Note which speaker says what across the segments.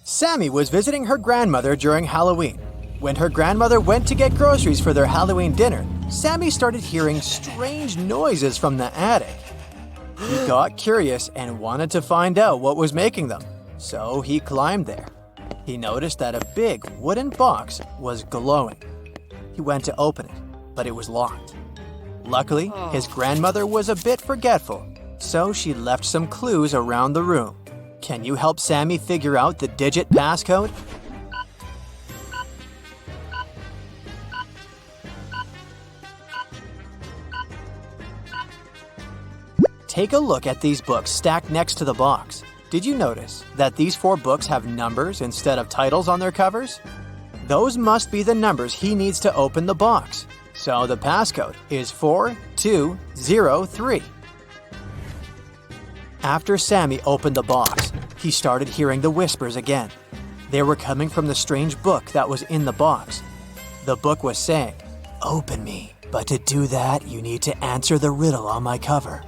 Speaker 1: Sammy was visiting her grandmother during Halloween. When her grandmother went to get groceries for their Halloween dinner, Sammy started hearing strange noises from the attic. He got curious and wanted to find out what was making them, so he climbed there. He noticed that a big wooden box was glowing. He went to open it, but it was locked. Luckily, his grandmother was a bit forgetful, so she left some clues around the room. Can you help Sammy figure out the digit passcode? Take a look at these books stacked next to the box. Did you notice that these 4 books have numbers instead of titles on their covers? Those must be the numbers he needs to open the box. So the passcode is 4203. After Sammy opened the box, he started hearing the whispers again. They were coming from the strange book that was in the box. The book was saying, "Open me, but to do that, you need to answer the riddle on my cover.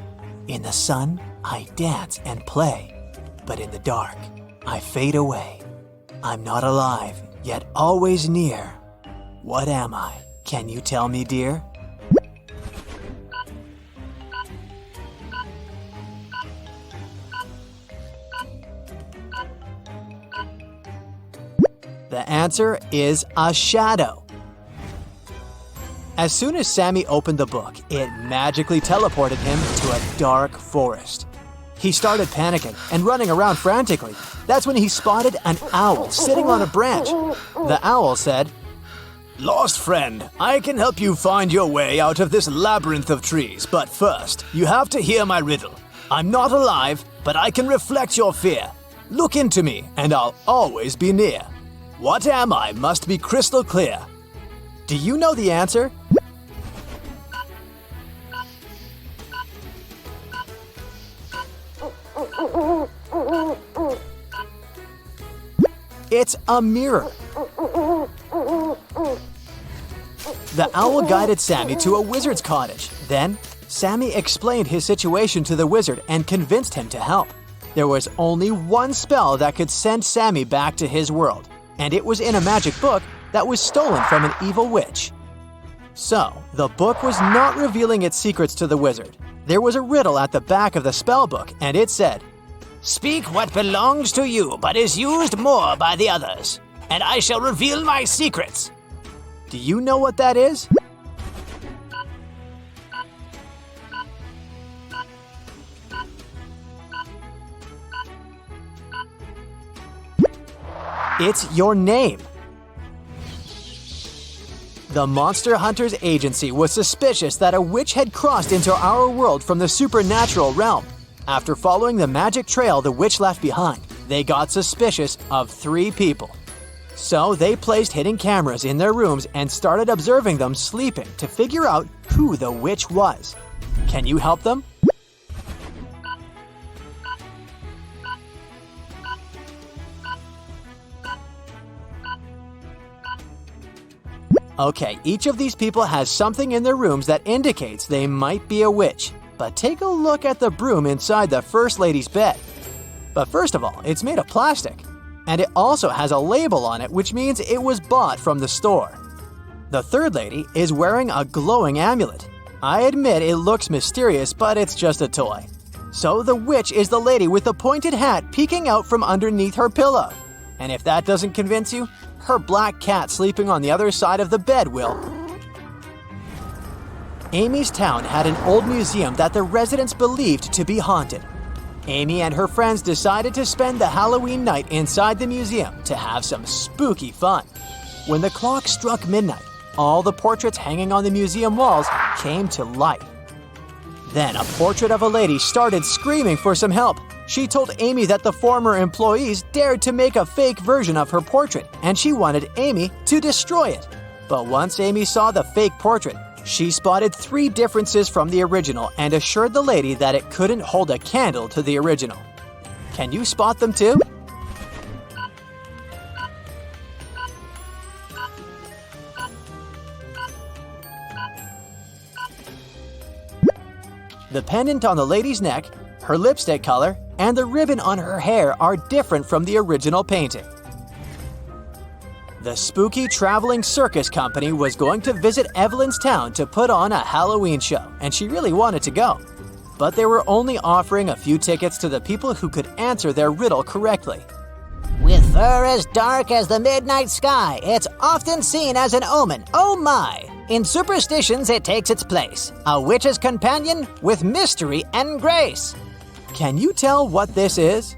Speaker 1: In the sun, I dance and play, but in the dark, I fade away. I'm not alive, yet always near. What am I? Can you tell me, dear?" The answer is a shadow. As soon as Sammy opened the book, it magically teleported him to a dark forest. He started panicking and running around frantically. That's when he spotted an owl sitting on a branch. The owl said,
Speaker 2: "Lost friend, I can help you find your way out of this labyrinth of trees, but first, you have to hear my riddle. I'm not alive, but I can reflect your fear. Look into me, and I'll always be near. What am I must be crystal clear."
Speaker 1: Do you know the answer? It's a mirror. The owl guided Sammy to a wizard's cottage. Then, Sammy explained his situation to the wizard and convinced him to help. There was only one spell that could send Sammy back to his world, and it was in a magic book that was stolen from an evil witch. So, the book was not revealing its secrets to the wizard. There was a riddle at the back of the spell book, and it said,
Speaker 2: "Speak what belongs to you, but is used more by the others, and I shall reveal my secrets."
Speaker 1: Do you know what that is? It's your name. The Monster Hunters Agency was suspicious that a witch had crossed into our world from the supernatural realm. After following the magic trail the witch left behind, they got suspicious of 3 people. So they placed hidden cameras in their rooms and started observing them sleeping to figure out who the witch was. Can you help them? Okay, each of these people has something in their rooms that indicates they might be a witch. But take a look at the broom inside the First Lady's bed. But first of all, it's made of plastic. And it also has a label on it, which means it was bought from the store. The Third Lady is wearing a glowing amulet. I admit it looks mysterious, but it's just a toy. So the witch is the lady with the pointed hat peeking out from underneath her pillow. And if that doesn't convince you, her black cat sleeping on the other side of the bed will. Amy's town had an old museum that the residents believed to be haunted. Amy and her friends decided to spend the Halloween night inside the museum to have some spooky fun. When the clock struck midnight, all the portraits hanging on the museum walls came to life. Then a portrait of a lady started screaming for some help. She told Amy that the former employees dared to make a fake version of her portrait, and she wanted Amy to destroy it. But once Amy saw the fake portrait, she spotted 3 differences from the original and assured the lady that it couldn't hold a candle to the original. Can you spot them too? The pendant on the lady's neck, her lipstick color, and the ribbon on her hair are different from the original painting. The spooky traveling circus company was going to visit Evelyn's town to put on a Halloween show, and she really wanted to go. But they were only offering a few tickets to the people who could answer their riddle correctly.
Speaker 3: With fur as dark as the midnight sky, it's often seen as an omen. Oh my! In superstitions, it takes its place. A witch's companion with mystery and grace.
Speaker 1: Can you tell what this is?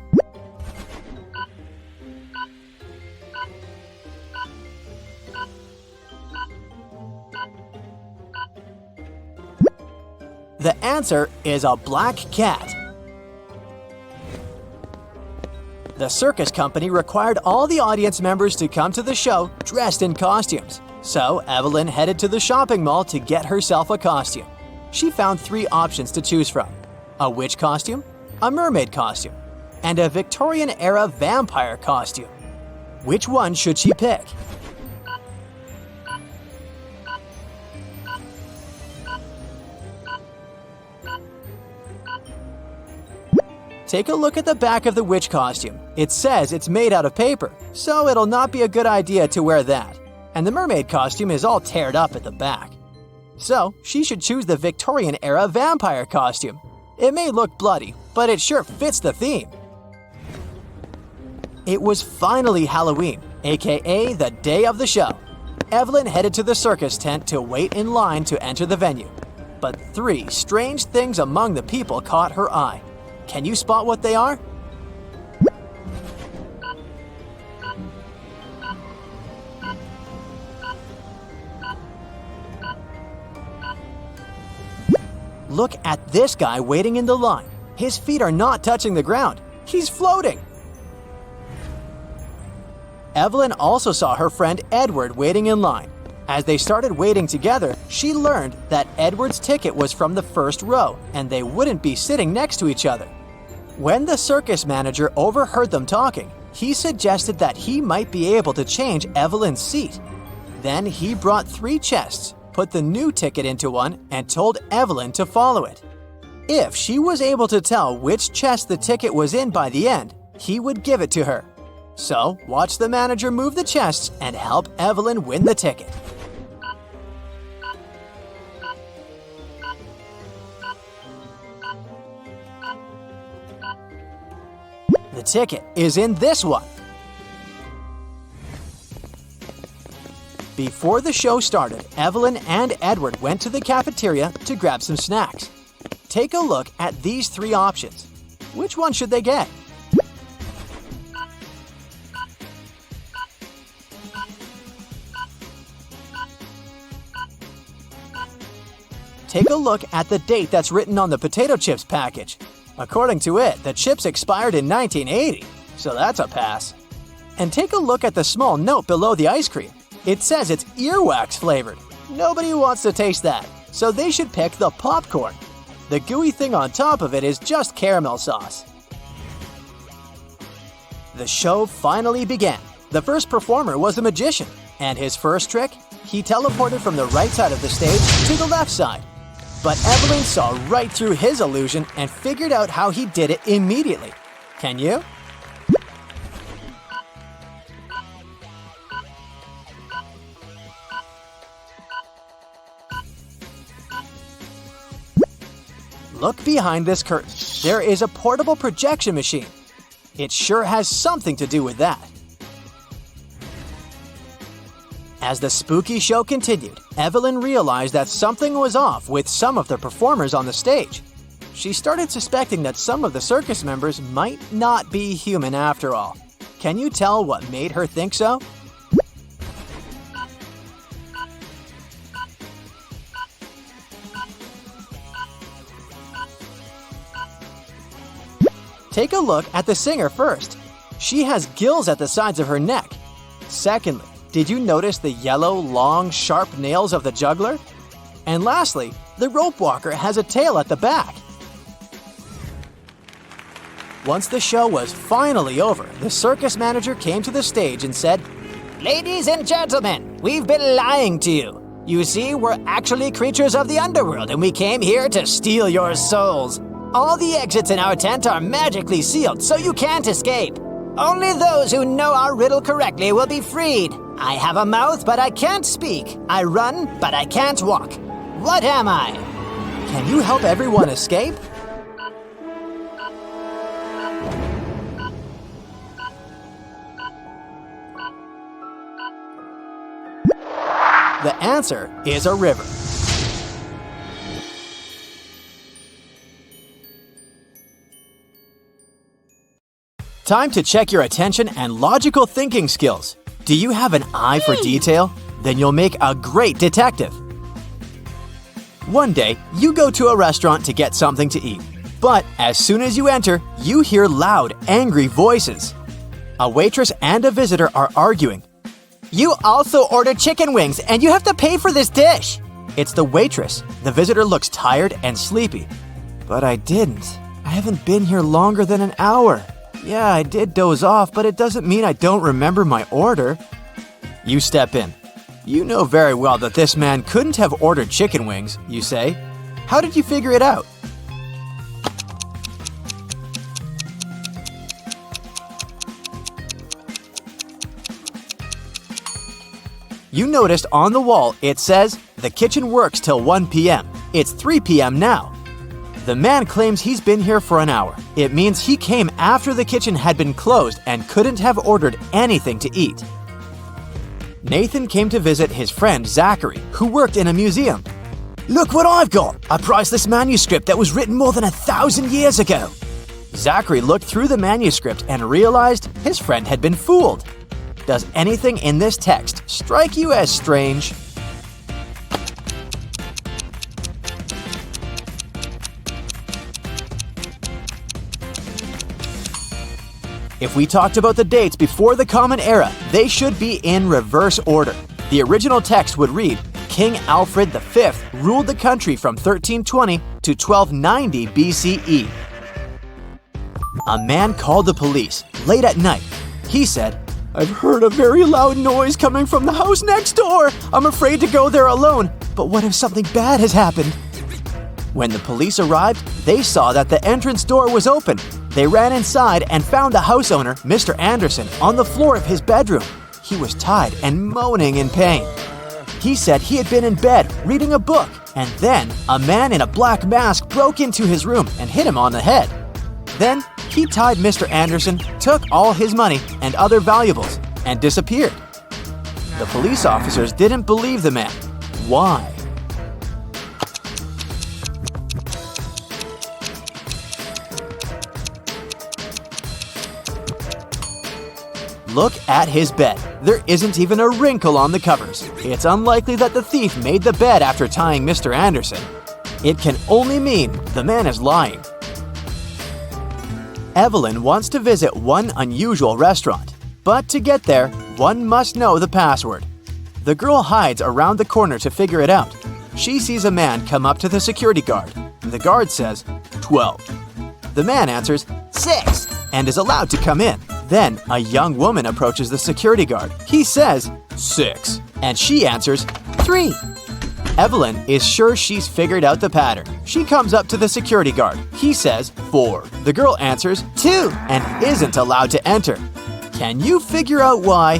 Speaker 1: The answer is a black cat. The circus company required all the audience members to come to the show dressed in costumes. So Evelyn headed to the shopping mall to get herself a costume. She found 3 options to choose from: a witch costume, a mermaid costume, and a Victorian-era vampire costume. Which one should she pick? Take a look at the back of the witch costume. It says it's made out of paper, so it'll not be a good idea to wear that. And the mermaid costume is all teared up at the back. So she should choose the Victorian-era vampire costume. It may look bloody, but it sure fits the theme. It was finally Halloween, aka the day of the show. Evelyn headed to the circus tent to wait in line to enter the venue. But 3 strange things among the people caught her eye. Can you spot what they are? Look at this guy waiting in the line. His feet are not touching the ground. He's floating. Evelyn also saw her friend Edward waiting in line. As they started waiting together, she learned that Edward's ticket was from the first row, and they wouldn't be sitting next to each other. When the circus manager overheard them talking, he suggested that he might be able to change Evelyn's seat. Then he brought 3 chests, put the new ticket into one, and told Evelyn to follow it. If she was able to tell which chest the ticket was in by the end, he would give it to her. So watch the manager move the chests and help Evelyn win the ticket. The ticket is in this one. Before the show started, Evelyn and Edward went to the cafeteria to grab some snacks. Take a look at these 3 options. Which one should they get? Take a look at the date that's written on the potato chips package. According to it, the chips expired in 1980, so that's a pass. And take a look at the small note below the ice cream. It says it's earwax flavored. Nobody wants to taste that, so they should pick the popcorn. The gooey thing on top of it is just caramel sauce. The show finally began. The first performer was a magician, and his first trick, he teleported from the right side of the stage to the left side. But Evelyn saw right through his illusion and figured out how he did it immediately. Can you? Look behind this curtain. There is a portable projection machine. It sure has something to do with that. As the spooky show continued, Evelyn realized that something was off with some of the performers on the stage. She started suspecting that some of the circus members might not be human after all. Can you tell what made her think so? Take a look at the singer first. She has gills at the sides of her neck. Secondly, did you notice the yellow, long, sharp nails of the juggler? And lastly, the rope walker has a tail at the back. Once the show was finally over, the circus manager came to the stage and said,
Speaker 3: Ladies and gentlemen, we've been lying to you. You see, we're actually creatures of the underworld, and we came here to steal your souls. All the exits in our tent are magically sealed, so you can't escape. Only those who know our riddle correctly will be freed. I have a mouth, but I can't speak. I run, but I can't walk. What am I?
Speaker 1: Can you help everyone escape? The answer is a river. Time to check your attention and logical thinking skills. Do you have an eye for detail? Then you'll make a great detective. One day, you go to a restaurant to get something to eat. But as soon as you enter, you hear loud, angry voices. A waitress and a visitor are arguing. You also ordered chicken wings, and you have to pay for this dish. It's the waitress. The visitor looks tired and sleepy. But I didn't. I haven't been here longer than an hour. Yeah, I did doze off, but it doesn't mean I don't remember my order. You step in. You know very well that this man couldn't have ordered chicken wings, you say. How did you figure it out? You noticed on the wall it says, "The kitchen works till 1 p.m. It's 3 p.m. now. The man claims he's been here for an hour. It means he came after the kitchen had been closed and couldn't have ordered anything to eat. Nathan came to visit his friend Zachary, who worked in a museum. Look what I've got! A priceless manuscript that was written more than 1,000 years ago. Zachary looked through the manuscript and realized his friend had been fooled. Does anything in this text strike you as strange? If we talked about the dates before the Common Era, they should be in reverse order. The original text would read, King Alfred V ruled the country from 1320 to 1290 BCE. A man called the police late at night. He said, I've heard a very loud noise coming from the house next door. I'm afraid to go there alone. But what if something bad has happened? When the police arrived, they saw that the entrance door was open. They ran inside and found the house owner, Mr. Anderson, on the floor of his bedroom. He was tied and moaning in pain. He said he had been in bed reading a book, and then a man in a black mask broke into his room and hit him on the head. Then he tied Mr. Anderson, took all his money and other valuables, and disappeared. The police officers didn't believe the man. Why? Look at his bed. There isn't even a wrinkle on the covers. It's unlikely that the thief made the bed after tying Mr. Anderson. It can only mean the man is lying. Evelyn wants to visit one unusual restaurant, but to get there, one must know the password. The girl hides around the corner to figure it out. She sees a man come up to the security guard. The guard says, 12. The man answers, 6, and is allowed to come in. Then a young woman approaches the security guard. He says, 6, and she answers, 3. Evelyn is sure she's figured out the pattern. She comes up to the security guard. He says, 4. The girl answers, 2, and isn't allowed to enter. Can you figure out why?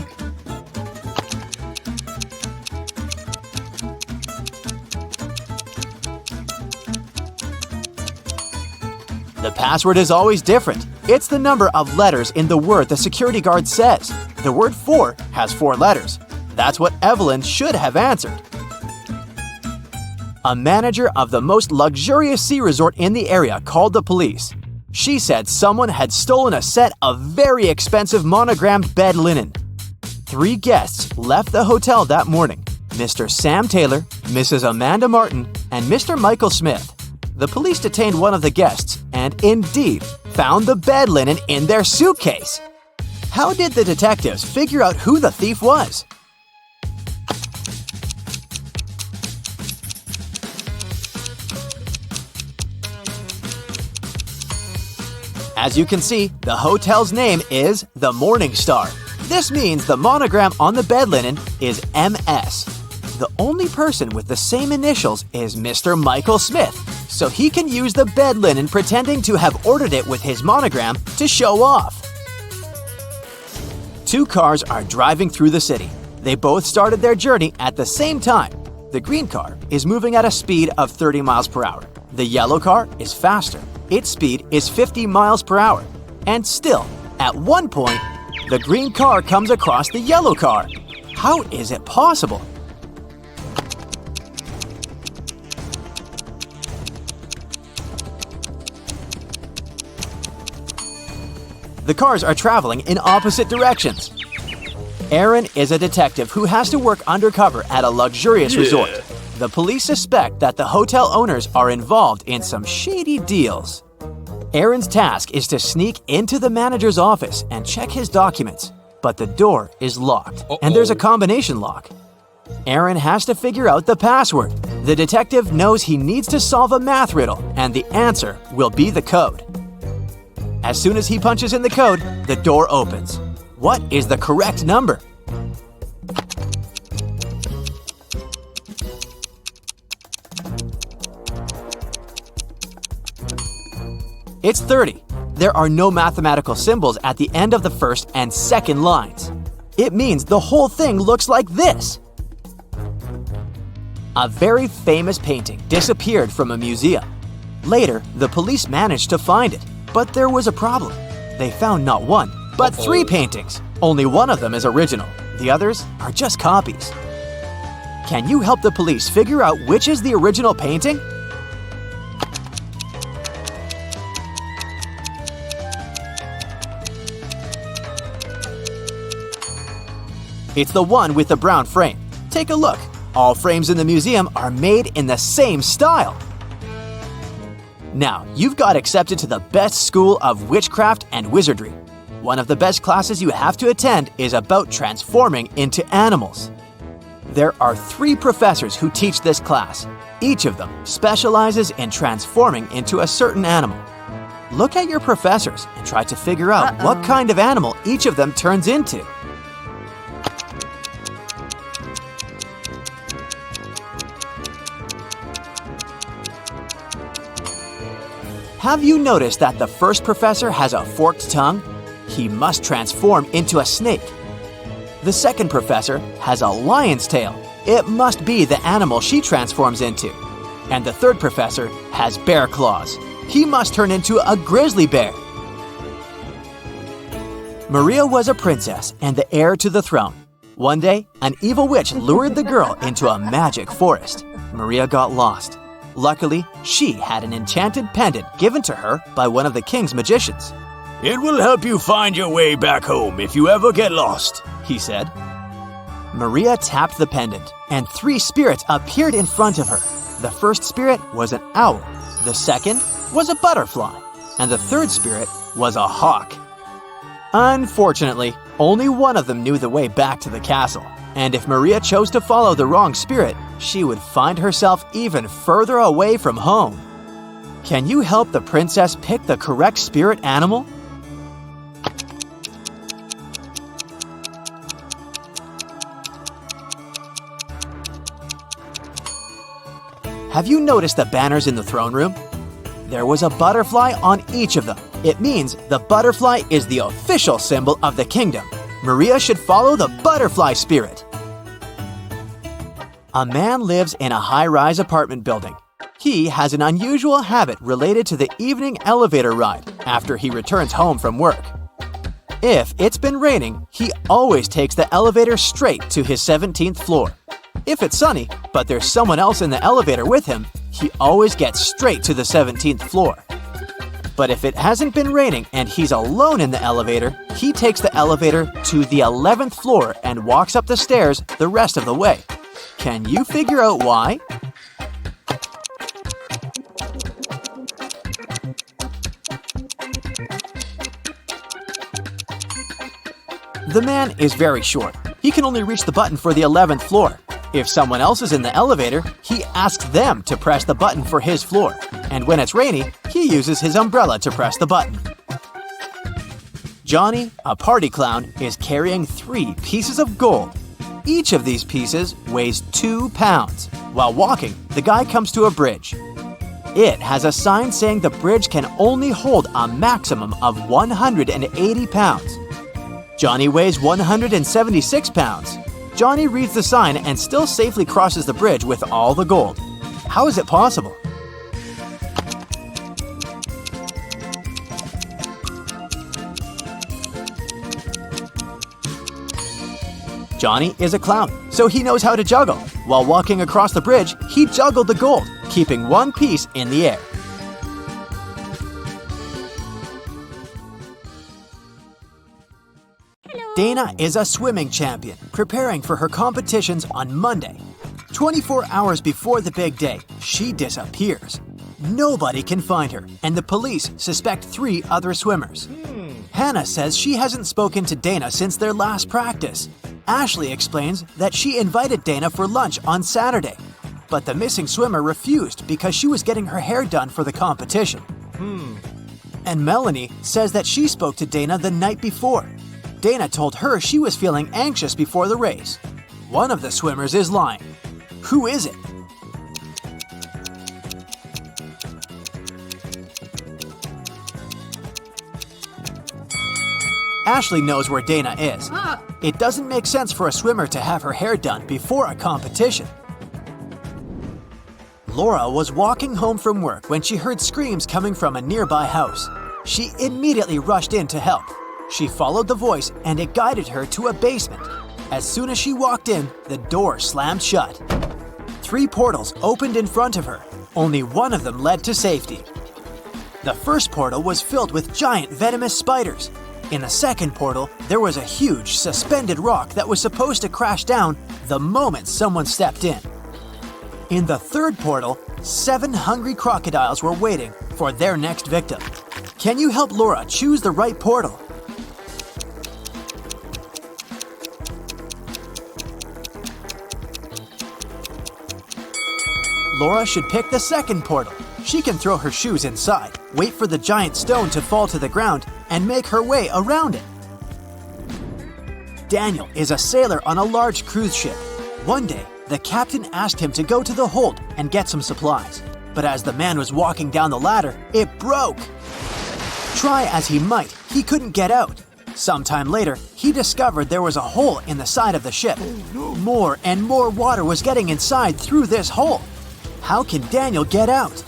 Speaker 1: The password is always different. It's the number of letters in the word the security guard says. The word 4 has 4 letters. That's what Evelyn should have answered. A manager of the most luxurious sea resort in the area called the police. She said someone had stolen a set of very expensive monogrammed bed linen. 3 guests left the hotel that morning: Mr. Sam Taylor, Mrs. Amanda Martin, and Mr. Michael Smith. The police detained one of the guests and, indeed, found the bed linen in their suitcase. How did the detectives figure out who the thief was? As you can see, the hotel's name is the Morning Star. This means the monogram on the bed linen is MS. The only person with the same initials is Mr. Michael Smith, so he can use the bed linen pretending to have ordered it with his monogram to show off. 2 cars are driving through the city. They both started their journey at the same time. The green car is moving at a speed of 30 miles per hour. The yellow car is faster. Its speed is 50 miles per hour. And still, at one point, the green car comes across the yellow car. How is it possible? The cars are traveling in opposite directions. Aaron is a detective who has to work undercover at a luxurious resort. The police suspect that the hotel owners are involved in some shady deals. Aaron's task is to sneak into the manager's office and check his documents, but the door is locked, and there's a combination lock. Aaron has to figure out the password. The detective knows he needs to solve a math riddle, and the answer will be the code. As soon as he punches in the code, the door opens. What is the correct number? It's 30. There are no mathematical symbols at the end of the first and second lines. It means the whole thing looks like this. A very famous painting disappeared from a museum. Later, the police managed to find it, but there was a problem. They found not one, but 3 paintings. Only one of them is original. The others are just copies. Can you help the police figure out which is the original painting? It's the one with the brown frame. Take a look. All frames in the museum are made in the same style. Now, you've got accepted to the best school of witchcraft and wizardry. One of the best classes you have to attend is about transforming into animals. There are 3 professors who teach this class. Each of them specializes in transforming into a certain animal. Look at your professors and try to figure out what kind of animal each of them turns into. Have you noticed that the first professor has a forked tongue? He must transform into a snake. The second professor has a lion's tail. It must be the animal she transforms into. And the third professor has bear claws. He must turn into a grizzly bear. Maria was a princess and the heir to the throne. One day, an evil witch lured the girl into a magic forest. Maria got lost. Luckily, she had an enchanted pendant given to her by one of the king's magicians.
Speaker 2: "It will help you find your way back home if you ever get lost," he said.
Speaker 1: Maria tapped the pendant, and 3 spirits appeared in front of her. The first spirit was an owl, the second was a butterfly, and the third spirit was a hawk. Unfortunately, only one of them knew the way back to the castle, and if Maria chose to follow the wrong spirit, she would find herself even further away from home. Can you help the princess pick the correct spirit animal? Have you noticed the banners in the throne room? There was a butterfly on each of them. It means the butterfly is the official symbol of the kingdom. Maria should follow the butterfly spirit. A man lives in a high-rise apartment building. He has an unusual habit related to the evening elevator ride after he returns home from work. If it's been raining, he always takes the elevator straight to his 17th floor. If it's sunny, but there's someone else in the elevator with him, he always gets straight to the 17th floor. But if it hasn't been raining and he's alone in the elevator, he takes the elevator to the 11th floor and walks up the stairs the rest of the way. Can you figure out why? The man is very short. He can only reach the button for the 11th floor. If someone else is in the elevator, he asks them to press the button for his floor. And when it's rainy, he uses his umbrella to press the button. Johnny, a party clown, is carrying 3 pieces of gold. Each of these pieces weighs 2 pounds. While walking, the guy comes to a bridge. It has a sign saying the bridge can only hold a maximum of 180 pounds. Johnny weighs 176 pounds. Johnny reads the sign and still safely crosses the bridge with all the gold. How is it possible? Johnny is a clown, so he knows how to juggle. While walking across the bridge, he juggled the gold, keeping one piece in the air. Dana is a swimming champion, preparing for her competitions on Monday. 24 hours before the big day, she disappears. Nobody can find her, and the police suspect 3 other swimmers. Hannah says she hasn't spoken to Dana since their last practice. Ashley explains that she invited Dana for lunch on Saturday, but the missing swimmer refused because she was getting her hair done for the competition. And Melanie says that she spoke to Dana the night before. Dana told her she was feeling anxious before the race. One of the swimmers is lying. Who is it? Ashley knows where Dana is. It doesn't make sense for a swimmer to have her hair done before a competition. Laura was walking home from work when she heard screams coming from a nearby house. She immediately rushed in to help. She followed the voice and it guided her to a basement. As soon as she walked in, the door slammed shut. 3 portals opened in front of her. Only one of them led to safety. The first portal was filled with giant venomous spiders. In the second portal, there was a huge suspended rock that was supposed to crash down the moment someone stepped in. In the third portal, 7 hungry crocodiles were waiting for their next victim. Can you help Laura choose the right portal? Laura should pick the second portal. She can throw her shoes inside, wait for the giant stone to fall to the ground, and make her way around it. Daniel is a sailor on a large cruise ship. One day, the captain asked him to go to the hold and get some supplies. But as the man was walking down the ladder, it broke. Try as he might, he couldn't get out. Sometime later, he discovered there was a hole in the side of the ship. More and more water was getting inside through this hole. How can Daniel get out?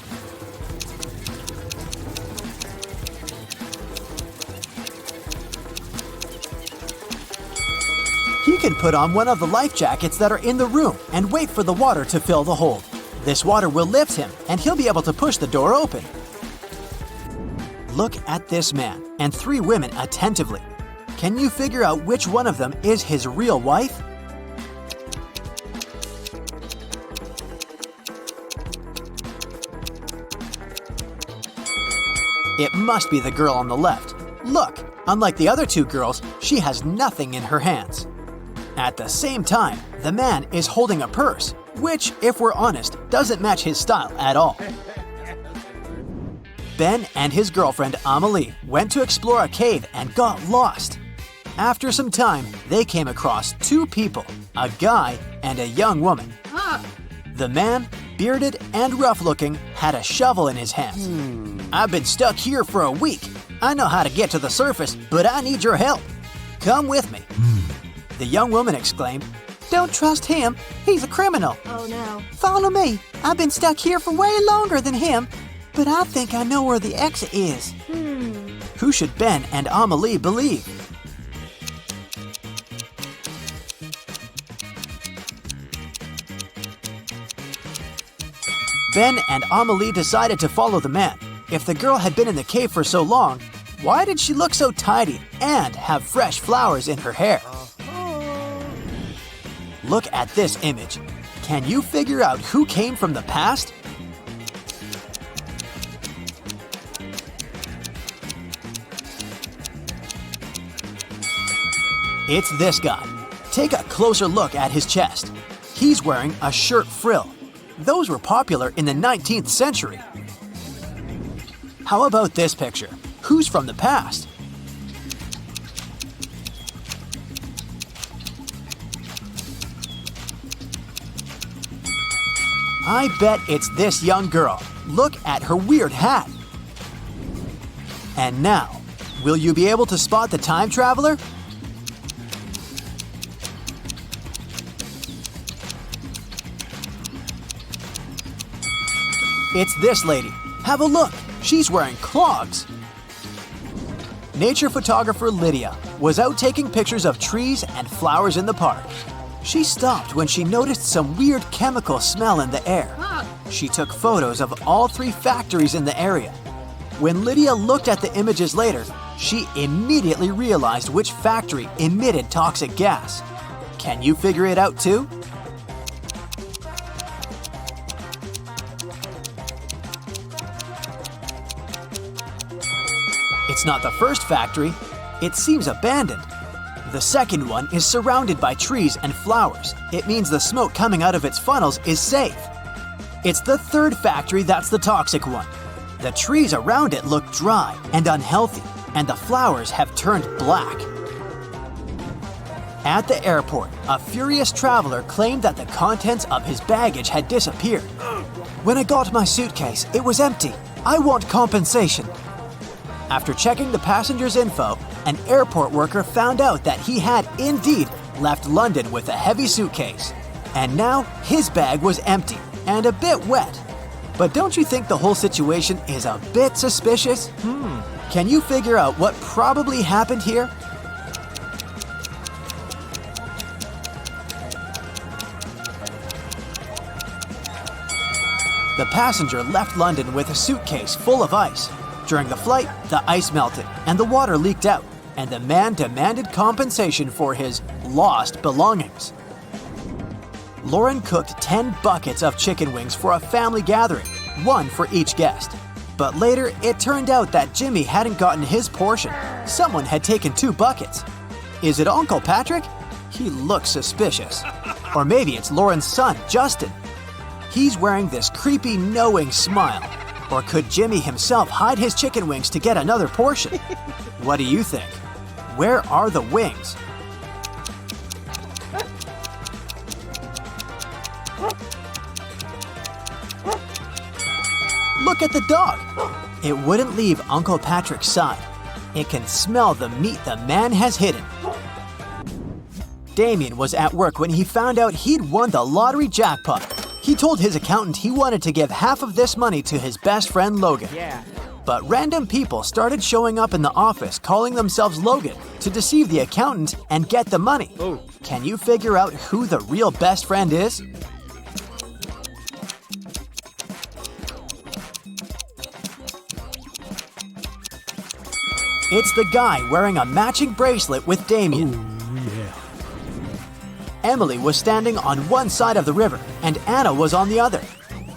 Speaker 1: He can put on one of the life jackets that are in the room and wait for the water to fill the hole. This water will lift him and he'll be able to push the door open. Look at this man and 3 women attentively. Can you figure out which one of them is his real wife? It must be the girl on the left. Look, unlike the other 2 girls, she has nothing in her hands. At the same time, the man is holding a purse, which, if we're honest, doesn't match his style at all. Ben and his girlfriend Amelie went to explore a cave and got lost. After some time, they came across 2 people, a guy and a young woman. The man, bearded and rough-looking, had a shovel in his hands. I've been stuck here for a week. I know how to get to the surface, but I need your help. Come with me. The young woman exclaimed, Don't trust him. He's a criminal.
Speaker 4: Oh no.
Speaker 1: Follow me. I've been stuck here for way longer than him, but I think I know where the exit is. Who should Ben and Amelie believe? Ben and Amelie decided to follow the man. If the girl had been in the cave for so long, why did she look so tidy and have fresh flowers in her hair? Look at this image. Can you figure out who came from the past? It's this guy. Take a closer look at his chest. He's wearing a shirt frill. Those were popular in the 19th century. How about this picture? Who's from the past? I bet it's this young girl. Look at her weird hat. And now, will you be able to spot the time traveler? It's this lady. Have a look. She's wearing clogs. Nature photographer Lydia was out taking pictures of trees and flowers in the park. She stopped when she noticed some weird chemical smell in the air. She took photos of all 3 factories in the area. When Lydia looked at the images later, she immediately realized which factory emitted toxic gas. Can you figure it out too? It's not the first factory. It seems abandoned. The second one is surrounded by trees and flowers. It means the smoke coming out of its funnels is safe. It's the third factory that's the toxic one. The trees around it look dry and unhealthy, and the flowers have turned black. At the airport, a furious traveler claimed that the contents of his baggage had disappeared. When I got my suitcase, it was empty. I want compensation. After checking the passenger's info, an airport worker found out that he had indeed left London with a heavy suitcase. And now his bag was empty and a bit wet. But don't you think the whole situation is a bit suspicious? Can you figure out what probably happened here? The passenger left London with a suitcase full of ice. During the flight, the ice melted and the water leaked out, and the man demanded compensation for his lost belongings. Lauren cooked 10 buckets of chicken wings for a family gathering, 1 for each guest. But later, it turned out that Jimmy hadn't gotten his portion. Someone had taken 2 buckets. Is it Uncle Patrick? He looks suspicious. Or maybe it's Lauren's son, Justin. He's wearing this creepy, knowing smile. Or could Jimmy himself hide his chicken wings to get another portion? What do you think? Where are the wings? Look at the dog. It wouldn't leave Uncle Patrick's side. It can smell the meat the man has hidden. Damien was at work when he found out he'd won the lottery jackpot. He told his accountant he wanted to give half of this money to his best friend Logan. But random people started showing up in the office calling themselves Logan to deceive the accountant and get the money. Can you figure out who the real best friend is? It's the guy wearing a matching bracelet with Damien. Emily was standing on one side of the river, and Anna was on the other.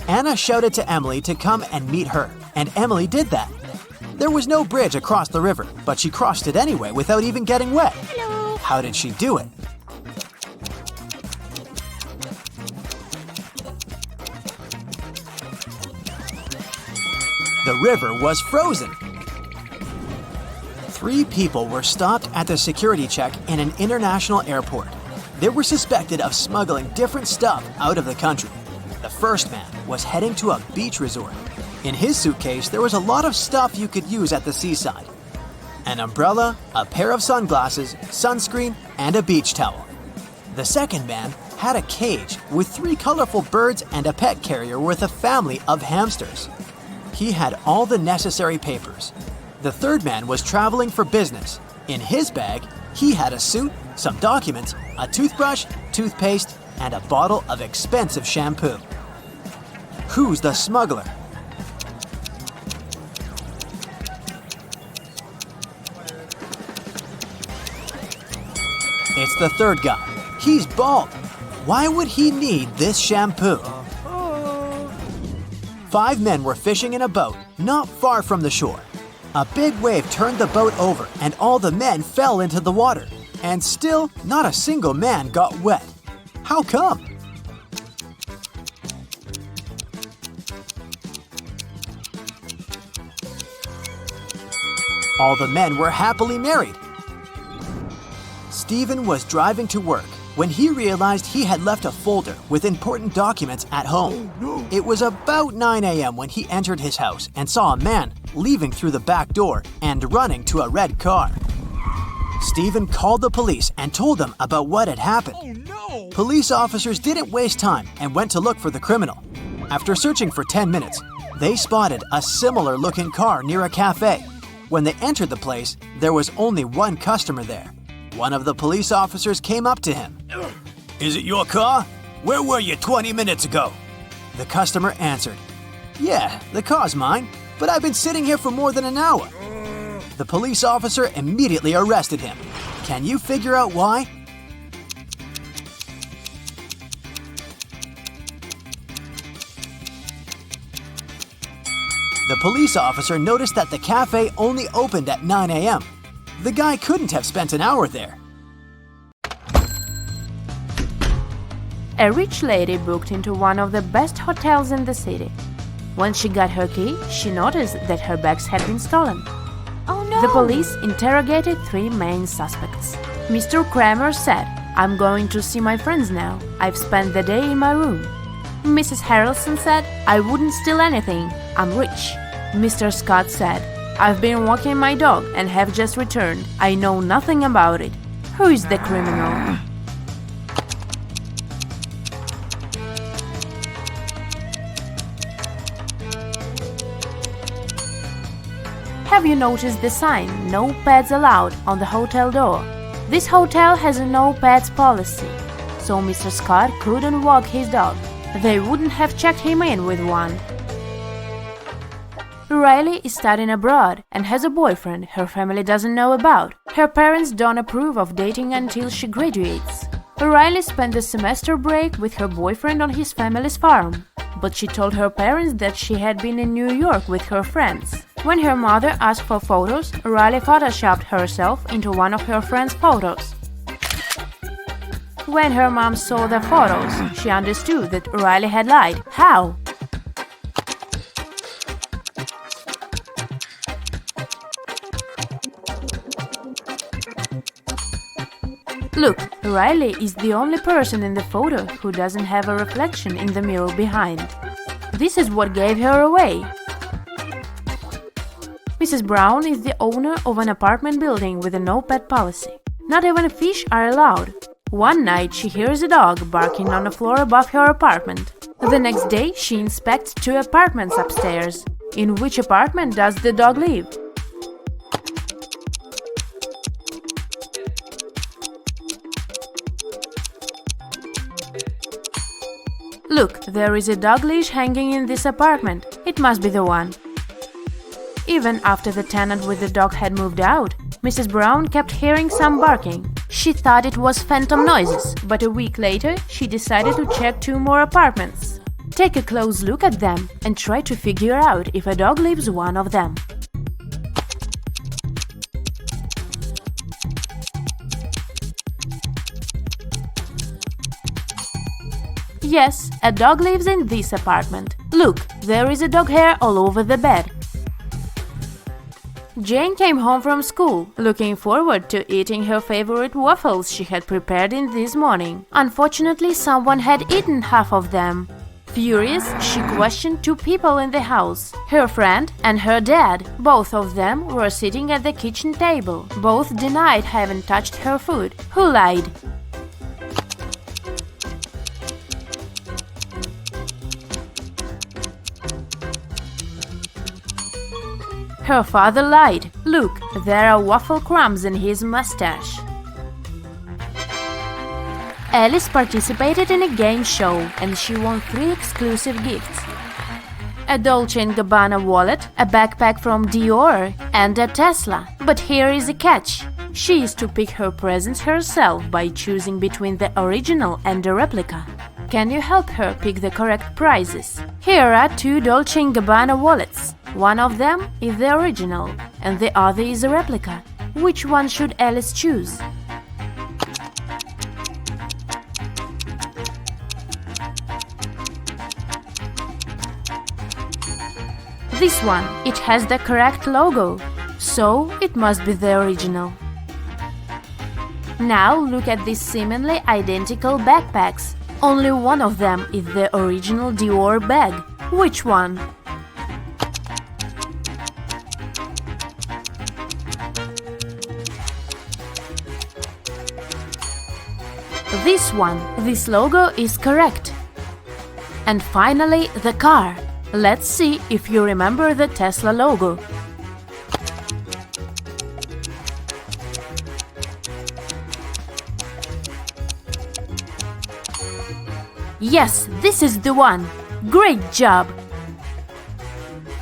Speaker 1: Anna shouted to Emily to come and meet her, and Emily did that. There was no bridge across the river, but she crossed it anyway without even getting wet.
Speaker 4: Hello.
Speaker 1: How did she do it? The river was frozen. 3 people were stopped at the security check in an international airport. They were suspected of smuggling different stuff out of the country. The first man was heading to a beach resort. In his suitcase, there was a lot of stuff you could use at the seaside. An umbrella, a pair of sunglasses, sunscreen, and a beach towel. The second man had a cage with 3 colorful birds and a pet carrier with a family of hamsters. He had all the necessary papers. The third man was traveling for business. In his bag, he had a suit, some documents, a toothbrush, toothpaste, and a bottle of expensive shampoo. Who's the smuggler? It's the third guy. He's bald. Why would he need this shampoo? 5 men were fishing in a boat not far from the shore. A big wave turned the boat over and all the men fell into the water. And still, not a single man got wet. How come? All the men were happily married. Stephen was driving to work when he realized he had left a folder with important documents at home. It was about 9 a.m. when he entered his house and saw a man leaving through the back door and running to a red car. Stephen called the police and told them about what had happened. Police officers didn't waste time and went to look for the criminal. After searching for 10 minutes, They spotted a similar-looking car near a cafe. When they entered the place, there was only one customer there. One of the police officers came up to him.
Speaker 2: Is it your car? Where were you 20 minutes ago?
Speaker 1: The customer answered, "Yeah, the car's mine, but I've been sitting here for more than an hour." The police officer immediately arrested him. Can you figure out why? The police officer noticed that the cafe only opened at 9 a.m. The guy couldn't have spent an hour there.
Speaker 4: A rich lady booked into one of the best hotels in the city. When she got her key, she noticed that her bags had been stolen.
Speaker 5: Oh no!
Speaker 4: The police interrogated 3 main suspects. Mr. Kramer said, "I'm going to see my friends now. I've spent the day in my room." Mrs. Harrelson said, "I wouldn't steal anything. I'm rich." Mr. Scott said, "I've been walking my dog and have just returned. I know nothing about it." Who is the criminal? Have you noticed the sign, "No pets allowed," on the hotel door? This hotel has a no pets policy, so Mr. Scott couldn't walk his dog. They wouldn't have checked him in with one. Riley is studying abroad and has a boyfriend her family doesn't know about. Her parents don't approve of dating until she graduates. Riley spent the semester break with her boyfriend on his family's farm, but she told her parents that she had been in New York with her friends. When her mother asked for photos, Riley photoshopped herself into one of her friend's photos. When her mom saw the photos, she understood that Riley had lied. How? Look, Riley is the only person in the photo who doesn't have a reflection in the mirror behind. This is what gave her away. Mrs. Brown is the owner of an apartment building with a no-pet policy. Not even fish are allowed. One night she hears a dog barking on the floor above her apartment. The next day she inspects 2 apartments upstairs. In which apartment does the dog live? Look, there is a dog leash hanging in this apartment. It must be the one. Even after the tenant with the dog had moved out, Mrs. Brown kept hearing some barking. She thought it was phantom noises, but a week later she decided to check 2 more apartments. Take a close look at them and try to figure out if a dog lives one of them. Yes, a dog lives in this apartment. Look, there is a dog hair all over the bed. Jane came home from school, looking forward to eating her favorite waffles she had prepared in this morning. Unfortunately, someone had eaten half of them. Furious, she questioned 2 people in the house, her friend and her dad. Both of them were sitting at the kitchen table. Both denied having touched her food. Who lied? Her father lied. Look, there are waffle crumbs in his mustache. Alice participated in a game show and she won 3 exclusive gifts. A Dolce & Gabbana wallet, a backpack from Dior, and a Tesla. But here is a catch. She is to pick her presents herself by choosing between the original and the replica. Can you help her pick the correct prizes? Here are 2 Dolce & Gabbana wallets. One of them is the original and the other is a replica. Which one should Alice choose? This one, it has the correct logo, so it must be the original. Now look at these seemingly identical backpacks. Only one of them is the original Dior bag. Which one? This one. This logo is correct. And finally, the car. Let's see if you remember the Tesla logo. Yes, this is the one! Great job!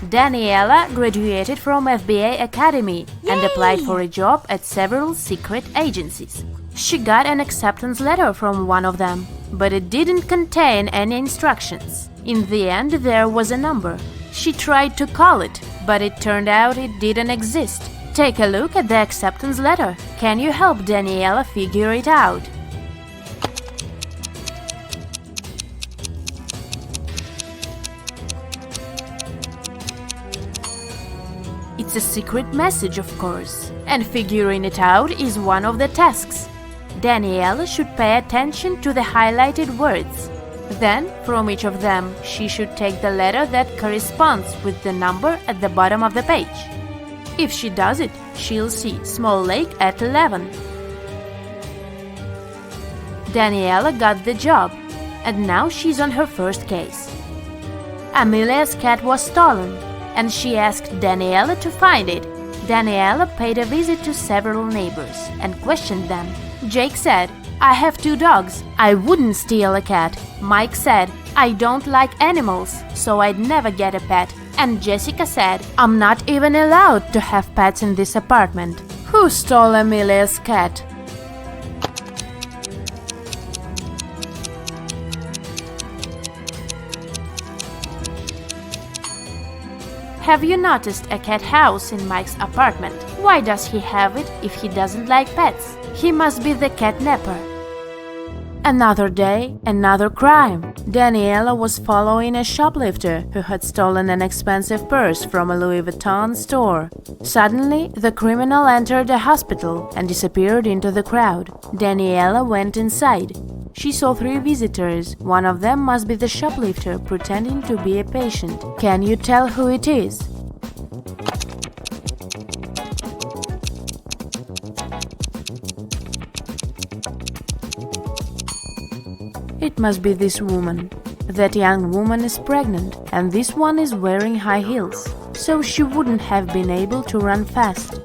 Speaker 4: Daniela graduated from FBA Academy and applied for a job at several secret agencies. She got an acceptance letter from one of them, but it didn't contain any instructions. In the end, there was a number. She tried to call it, but it turned out it didn't exist. Take a look at the acceptance letter. Can you help Daniela figure it out? It's a secret message, of course, and figuring it out is one of the tasks. Daniela should pay attention to the highlighted words. Then, from each of them, she should take the letter that corresponds with the number at the bottom of the page. If she does it, she'll see small lake at 11. Daniela got the job, and now she's on her first case. Amelia's cat was stolen, and she asked Daniela to find it. Daniela paid a visit to several neighbors and questioned them. Jake said, "I have 2 dogs. I wouldn't steal a cat." Mike said, "I don't like animals, so I'd never get a pet." And Jessica said, "I'm not even allowed to have pets in this apartment." Who stole Amelia's cat? Have you noticed a cat house in Mike's apartment? Why does he have it if he doesn't like pets? He must be the catnapper. Another day, another crime. Daniela was following a shoplifter who had stolen an expensive purse from a Louis Vuitton store. Suddenly, the criminal entered a hospital and disappeared into the crowd. Daniela went inside. She saw 3 visitors. One of them must be the shoplifter pretending to be a patient. Can you tell who it is? It must be this woman. That young woman is pregnant, and this one is wearing high heels, so she wouldn't have been able to run fast.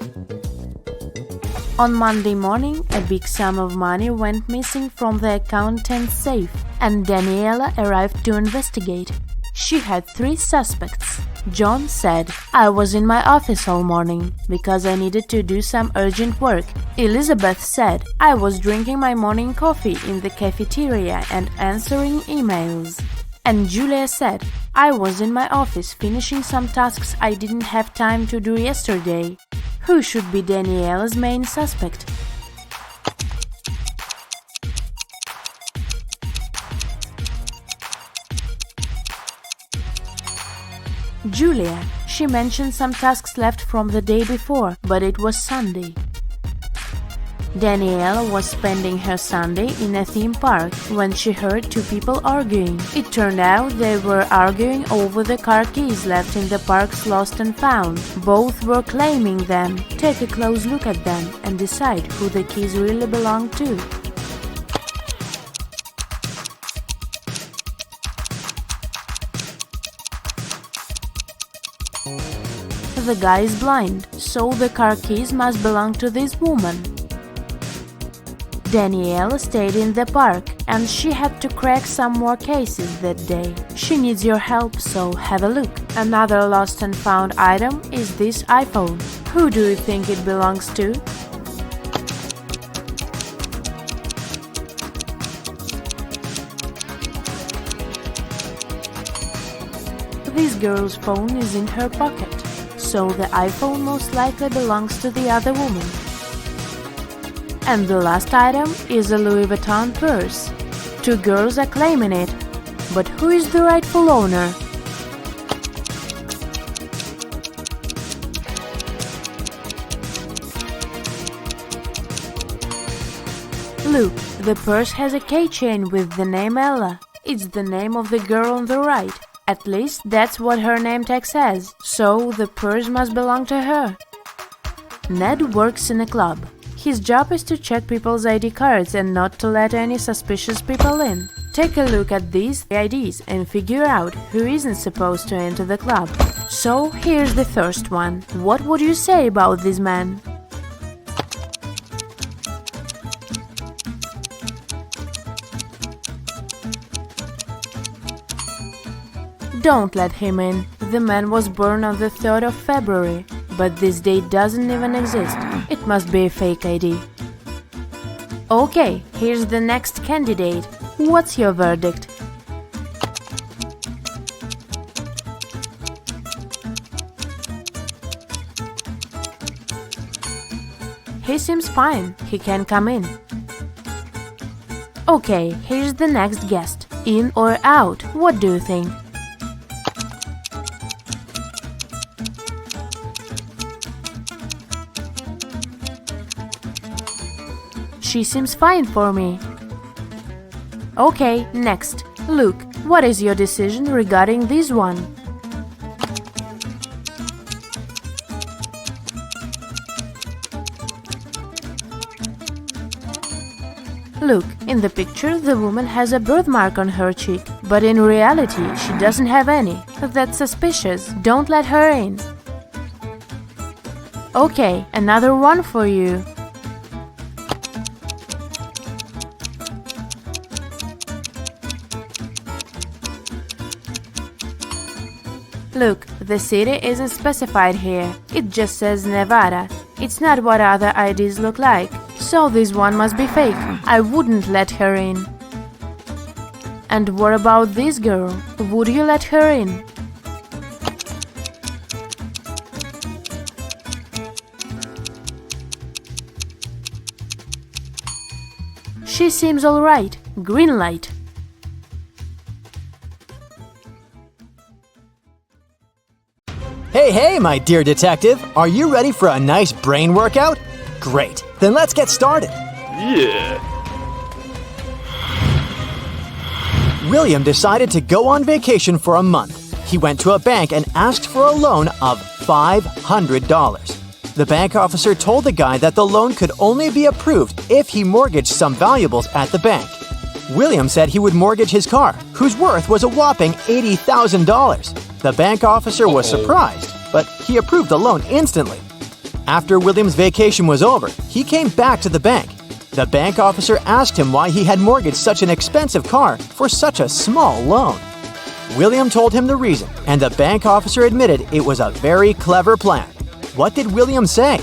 Speaker 4: On Monday morning, a big sum of money went missing from the accountant's safe, and Daniela arrived to investigate. She had 3 suspects. John said, "I was in my office all morning because I needed to do some urgent work." Elizabeth said, "I was drinking my morning coffee in the cafeteria and answering emails." And Julia said, "I was in my office finishing some tasks I didn't have time to do yesterday." Who should be Daniela's main suspect? Julia. She mentioned some tasks left from the day before, but it was Sunday. Daniela was spending her Sunday in a theme park when she heard 2 people arguing. It turned out they were arguing over the car keys left in the park's lost and found. Both were claiming them. Take a close look at them and decide who the keys really belong to. The guy is blind, so the car keys must belong to this woman. Daniela stayed in the park, and she had to crack some more cases that day. She needs your help, so have a look. Another lost and found item is this iPhone. Who do you think it belongs to? This girl's phone is in her pocket, so the iPhone most likely belongs to the other woman. And the last item is a Louis Vuitton purse. 2 girls are claiming it, but who is the rightful owner? Look, the purse has a keychain with the name Ella. It's the name of the girl on the right. At least that's what her name tag says, so the purse must belong to her. Ned works in a club. His job is to check people's ID cards and not to let any suspicious people in. Take a look at these IDs and figure out who isn't supposed to enter the club. So here's the first one. What would you say about this man? Don't let him in. The man was born on the 3rd of February, but this date doesn't even exist. It must be a fake ID. Okay, here's the next candidate. What's your verdict? He seems fine. He can come in. Okay, here's the next guest. In or out? What do you think? She seems fine for me. Okay, next. Luke, what is your decision regarding this one? Look, in the picture the woman has a birthmark on her cheek, but in reality she doesn't have any. That's suspicious. Don't let her in. Okay, another one for you. Look, the city isn't specified here. It just says Nevada. It's not what other IDs look like. So this one must be fake. I wouldn't let her in. And what about this girl? Would you let her in? She seems alright. Green light.
Speaker 1: Hey, my dear detective, are you ready for a nice brain workout? Great, then let's get started.
Speaker 5: Yeah.
Speaker 1: William decided to go on vacation for a month. He went to a bank and asked for a loan of $500. The bank officer told the guy that the loan could only be approved if he mortgaged some valuables at the bank. William said he would mortgage his car, whose worth was a whopping $80,000. The bank officer was surprised, but he approved the loan instantly. After William's vacation was over, he came back to the bank. The bank officer asked him why he had mortgaged such an expensive car for such a small loan. William told him the reason, and the bank officer admitted it was a very clever plan. What did William say?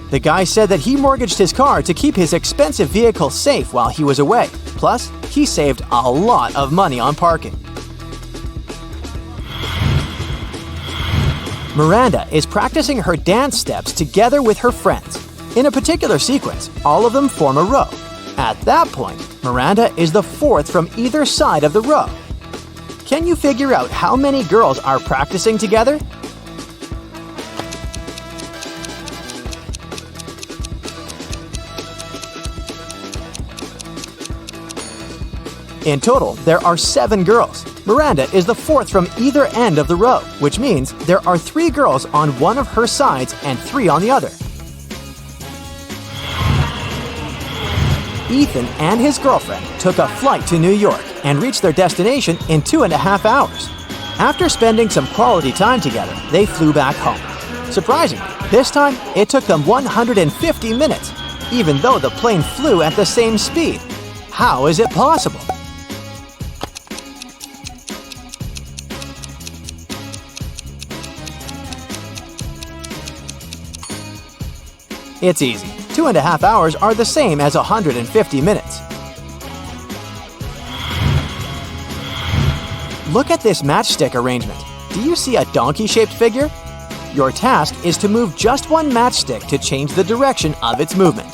Speaker 1: The guy said that he mortgaged his car to keep his expensive vehicle safe while he was away. Plus, he saved a lot of money on parking. Miranda is practicing her dance steps together with her friends. In a particular sequence, all of them form a row. At that point, Miranda is the fourth from either side of the row. Can you figure out how many girls are practicing together? In total, there are 7 girls. Miranda is the fourth from either end of the row, which means there are 3 girls on one of her sides and 3 on the other. Ethan and his girlfriend took a flight to New York and reached their destination in 2.5 hours. After spending some quality time together, they flew back home. Surprisingly, this time it took them 150 minutes, even though the plane flew at the same speed. How is it possible? It's easy. 2.5 hours are the same as 150 minutes. Look at this matchstick arrangement. Do you see a donkey-shaped figure? Your task is to move just one matchstick to change the direction of its movement.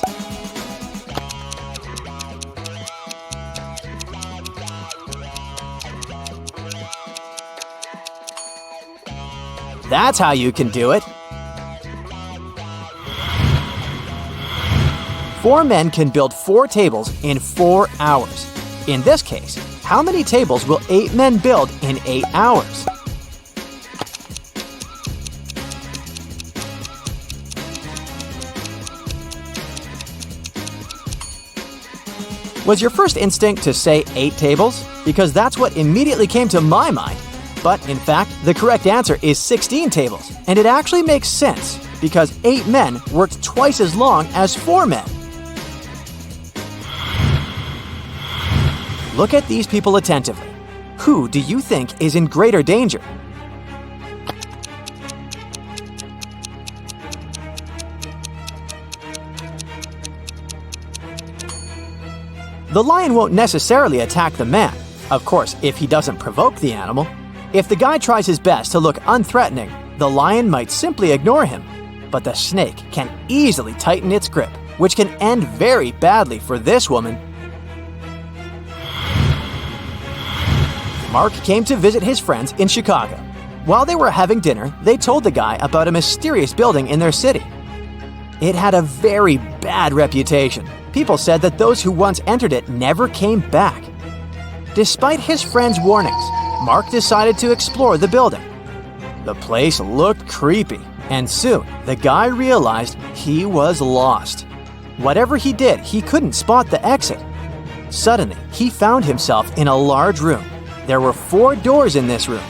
Speaker 1: That's how you can do it. 4 men can build 4 tables in 4 hours. In this case, how many tables will 8 men build in 8 hours? Was your first instinct to say 8 tables? Because that's what immediately came to my mind. But in fact, the correct answer is 16 tables, and it actually makes sense because 8 men worked twice as long as 4 men. Look at these people attentively. Who do you think is in greater danger? The lion won't necessarily attack the man, of course, if he doesn't provoke the animal. If the guy tries his best to look unthreatening, the lion might simply ignore him. But the snake can easily tighten its grip, which can end very badly for this woman. Mark came to visit his friends in Chicago. While they were having dinner, they told the guy about a mysterious building in their city. It had a very bad reputation. People said that those who once entered it never came back. Despite his friend's warnings, Mark decided to explore the building. The place looked creepy, and soon the guy realized he was lost. Whatever he did, he couldn't spot the exit. Suddenly, he found himself in a large room. There were 4 doors in this room.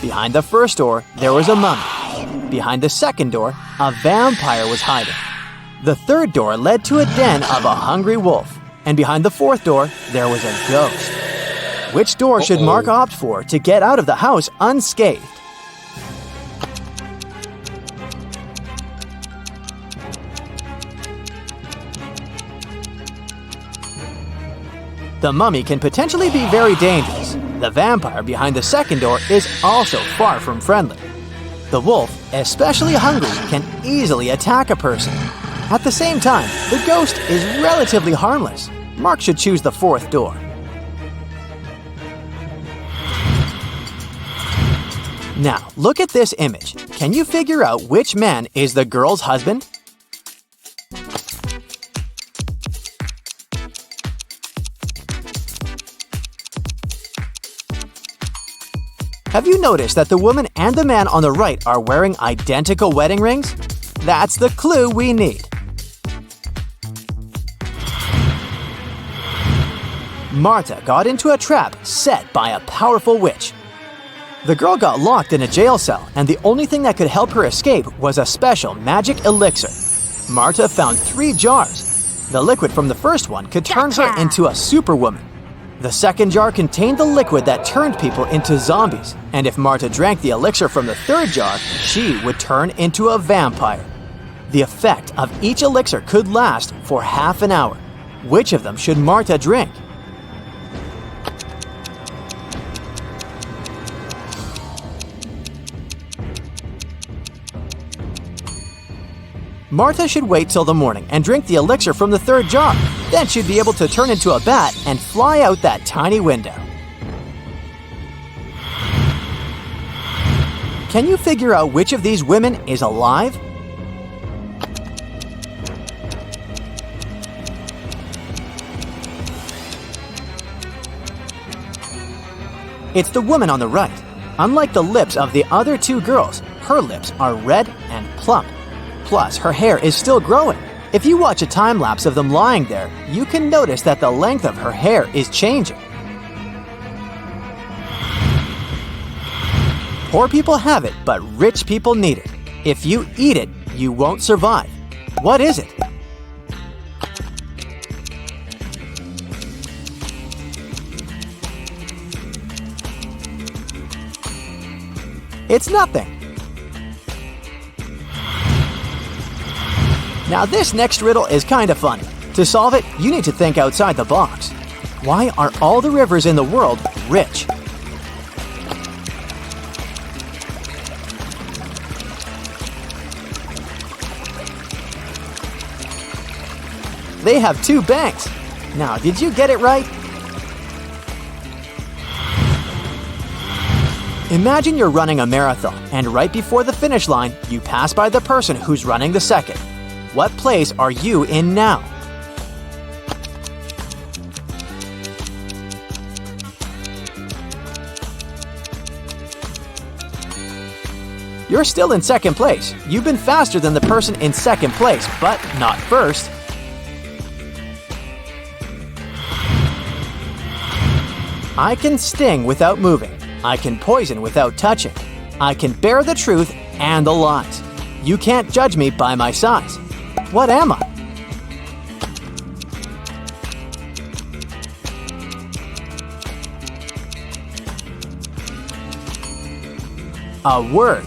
Speaker 1: Behind the first door, there was a mummy. Behind the second door, a vampire was hiding. The third door led to a den of a hungry wolf. And behind the fourth door, there was a ghost. Which door should Mark opt for to get out of the house unscathed? The mummy can potentially be very dangerous. The vampire behind the second door is also far from friendly. The wolf, especially hungry, can easily attack a person. At the same time, the ghost is relatively harmless. Mark should choose the fourth door. Now, look at this image. Can you figure out which man is the girl's husband? Have you noticed that the woman and the man on the right are wearing identical wedding rings? That's the clue we need. Marta got into a trap set by a powerful witch. The girl got locked in a jail cell, and the only thing that could help her escape was a special magic elixir. Marta found 3 jars. The liquid from the first one could turn her into a superwoman. The second jar contained the liquid that turned people into zombies, and if Marta drank the elixir from the third jar, she would turn into a vampire. The effect of each elixir could last for half an hour. Which of them should Marta drink? Marta should wait till the morning and drink the elixir from the third jar. Then she'd be able to turn into a bat and fly out that tiny window. Can you figure out which of these women is alive? It's the woman on the right. Unlike the lips of the other 2 girls, her lips are red and plump. Plus, her hair is still growing. If you watch a time-lapse of them lying there, you can notice that the length of her hair is changing. Poor people have it, but rich people need it. If you eat it, you won't survive. What is it? It's nothing. Now this next riddle is kinda funny. To solve it, you need to think outside the box. Why are all the rivers in the world rich? They have 2 banks. Now, did you get it right? Imagine you're running a marathon, and right before the finish line, you pass by the person who's running the second. What place are you in now? You're still in second place. You've been faster than the person in second place, but not first. I can sting without moving. I can poison without touching. I can bear the truth and the lies. You can't judge me by my size. What am I? A word.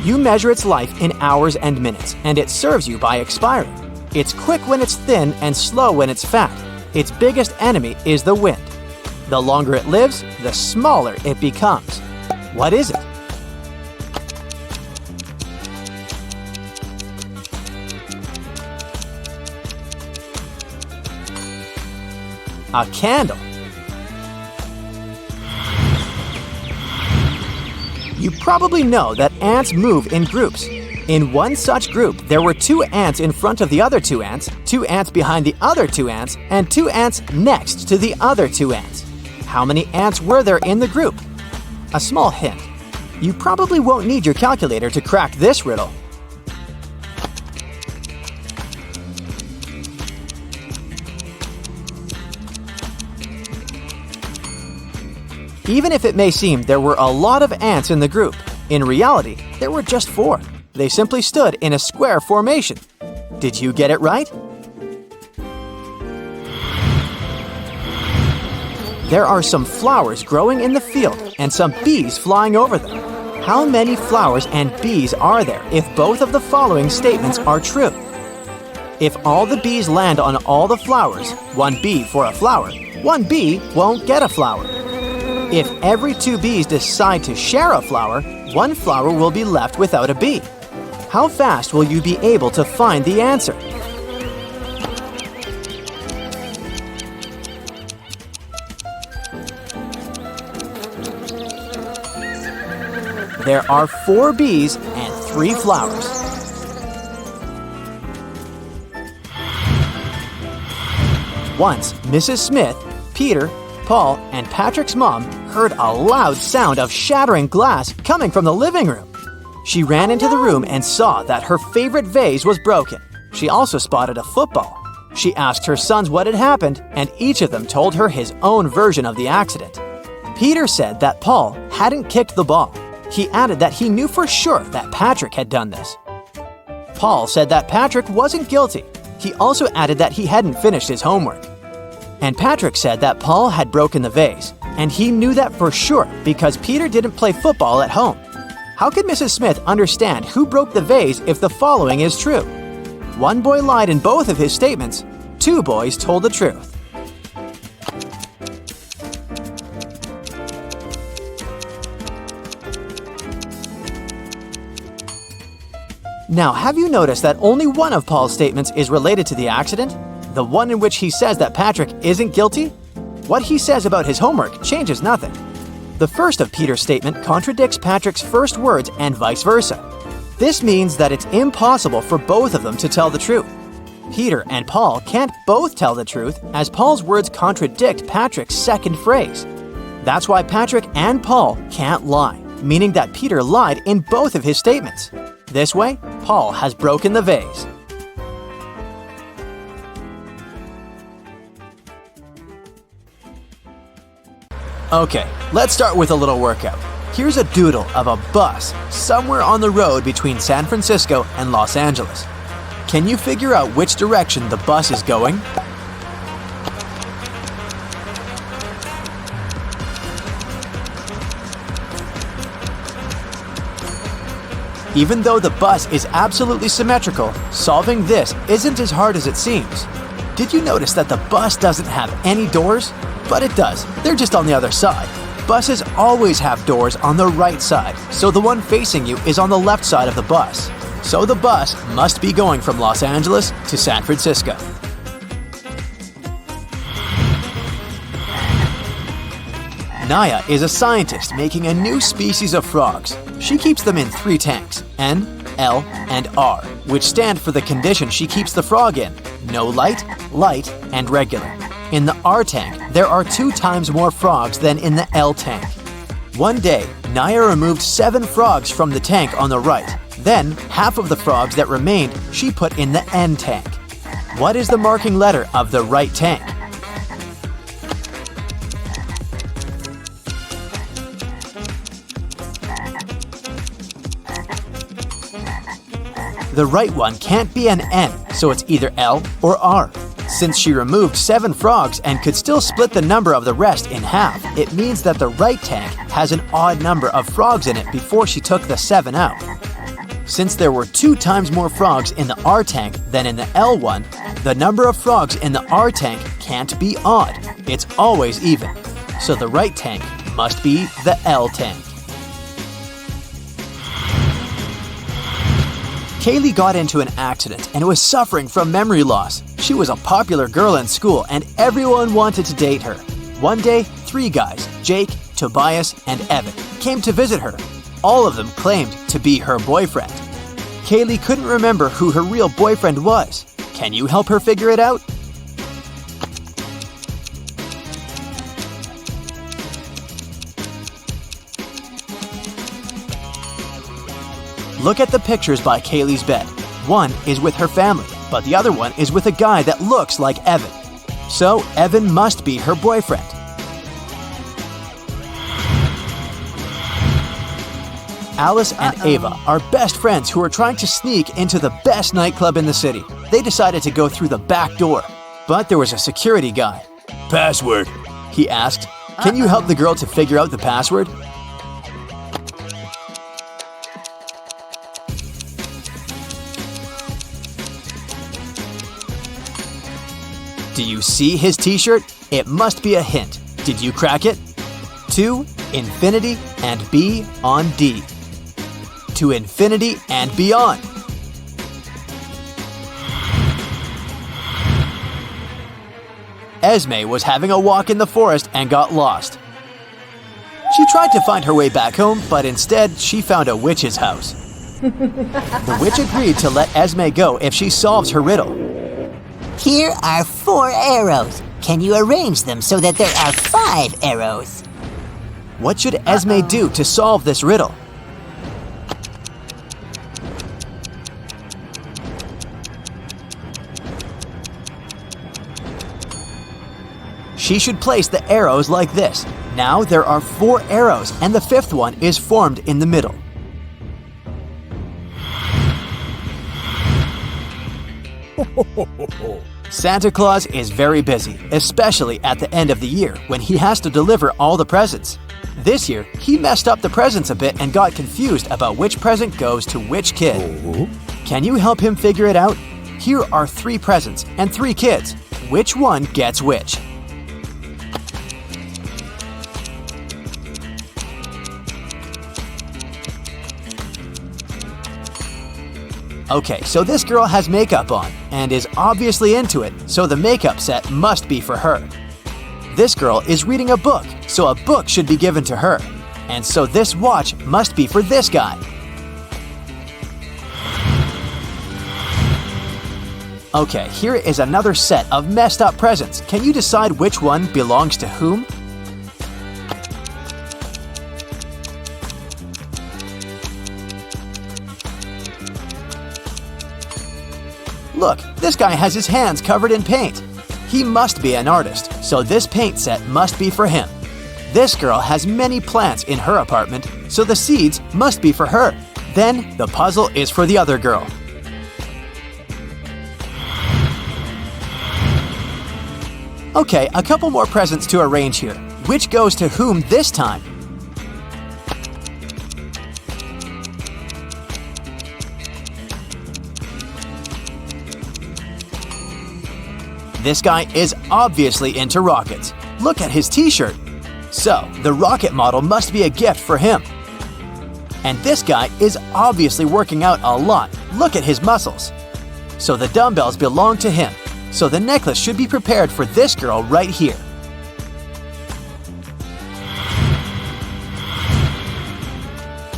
Speaker 1: You measure its life in hours and minutes, and it serves you by expiring. It's quick when it's thin and slow when it's fat. Its biggest enemy is the wind. The longer it lives, the smaller it becomes. What is it? A candle. You probably know that ants move in groups. In one such group, there were 2 ants in front of the other 2 ants, 2 ants behind the other 2 ants, and 2 ants next to the other 2 ants. How many ants were there in the group? A small hint. You probably won't need your calculator to crack this riddle. Even if it may seem there were a lot of ants in the group, in reality, there were just 4. They simply stood in a square formation. Did you get it right? There are some flowers growing in the field and some bees flying over them. How many flowers and bees are there if both of the following statements are true? If all the bees land on all the flowers, 1 bee for a flower, 1 bee won't get a flower. If every 2 bees decide to share a flower, 1 flower will be left without a bee. How fast will you be able to find the answer? There are 4 bees and 3 flowers. Once, Mrs. Smith, Peter, Paul, and Patrick's mom heard a loud sound of shattering glass coming from the living room. She ran into the room and saw that her favorite vase was broken. She also spotted a football. She asked her sons what had happened, and each of them told her his own version of the accident. Peter said that Paul hadn't kicked the ball. He added that he knew for sure that Patrick had done this. Paul said that Patrick wasn't guilty. He also added that he hadn't finished his homework. And Patrick said that Paul had broken the vase, and he knew that for sure because Peter didn't play football at home. How could Mrs. Smith understand who broke the vase if the following is true? 1 boy lied in both of his statements. 2 boys told the truth. Now, have you noticed that only one of Paul's statements is related to the accident? The one in which he says that Patrick isn't guilty? What he says about his homework changes nothing. The first of Peter's statement contradicts Patrick's first words and vice versa. This means that it's impossible for both of them to tell the truth. Peter and Paul can't both tell the truth as Paul's words contradict Patrick's second phrase. That's why Patrick and Paul can't lie, meaning that Peter lied in both of his statements. This way, Paul has broken the vase. Okay, let's start with a little workout. Here's a doodle of a bus somewhere on the road between San Francisco and Los Angeles. Can you figure out which direction the bus is going? Even though the bus is absolutely symmetrical, solving this isn't as hard as it seems. Did you notice that the bus doesn't have any doors? But it does, they're just on the other side. Buses always have doors on the right side, so the one facing you is on the left side of the bus. So the bus must be going from Los Angeles to San Francisco. Naya is a scientist making a new species of frogs. She keeps them in 3 tanks, N, L, and R, which stand for the condition she keeps the frog in: no light, light, and regular. In the R tank, there are 2 times more frogs than in the L tank. One day, Naya removed 7 frogs from the tank on the right. Then, half of the frogs that remained, she put in the N tank. What is the marking letter of the right tank? The right one can't be an N, so it's either L or R. Since she removed 7 frogs and could still split the number of the rest in half, it means that the right tank has an odd number of frogs in it before she took the 7 out. Since there were 2 times more frogs in the R tank than in the L one, the number of frogs in the R tank can't be odd. It's always even. So the right tank must be the L tank. Kaylee got into an accident and was suffering from memory loss. She was a popular girl in school and everyone wanted to date her. One day, 3 guys, Jake, Tobias, and Evan, came to visit her. All of them claimed to be her boyfriend. Kaylee couldn't remember who her real boyfriend was. Can you help her figure it out? Look at the pictures by Kaylee's bed. One is with her family, but the other one is with a guy that looks like Evan. So Evan must be her boyfriend. Alice and Ava are best friends who are trying to sneak into the best nightclub in the city. They decided to go through the back door, but there was a security guy.
Speaker 2: Password,
Speaker 1: He asked, "Can you help the girl to figure out the password?" Do you see his t-shirt? It must be a hint. Did you crack it? To infinity and B on D. To infinity and beyond. Esme was having a walk in the forest and got lost. She tried to find her way back home, but instead she found a witch's house. The witch agreed to let Esme go if she solves her riddle.
Speaker 3: Here are 4 arrows. Can you arrange them so that there are 5 arrows?
Speaker 1: What should Esme do to solve this riddle? She should place the arrows like this. Now there are 4 arrows and the 5th one is formed in the middle. Santa Claus is very busy, especially at the end of the year when he has to deliver all the presents. This year, he messed up the presents a bit and got confused about which present goes to which kid. Can you help him figure it out? Here are 3 presents and 3 kids. Which one gets which? Okay, so this girl has makeup on and is obviously into it, so the makeup set must be for her. This girl is reading a book, so a book should be given to her. And so this watch must be for this guy. Okay, here is another set of messed up presents. Can you decide which one belongs to whom? Look, this guy has his hands covered in paint. He must be an artist, so this paint set must be for him. This girl has many plants in her apartment, so the seeds must be for her. Then the puzzle is for the other girl. Okay, a couple more presents to arrange here. Which goes to whom this time? This guy is obviously into rockets. Look at his t-shirt. So, the rocket model must be a gift for him. And this guy is obviously working out a lot. Look at his muscles. So the dumbbells belong to him. So the necklace should be prepared for this girl right here.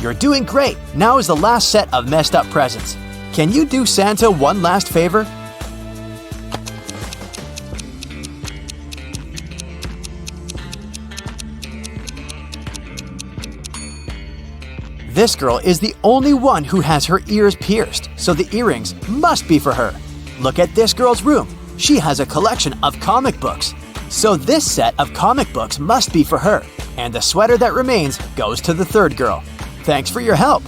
Speaker 1: You're doing great. Now is the last set of messed up presents. Can you do Santa one last favor? This girl is the only one who has her ears pierced, so the earrings must be for her. Look at this girl's room. She has a collection of comic books. So this set of comic books must be for her. And the sweater that remains goes to the third girl. Thanks for your help.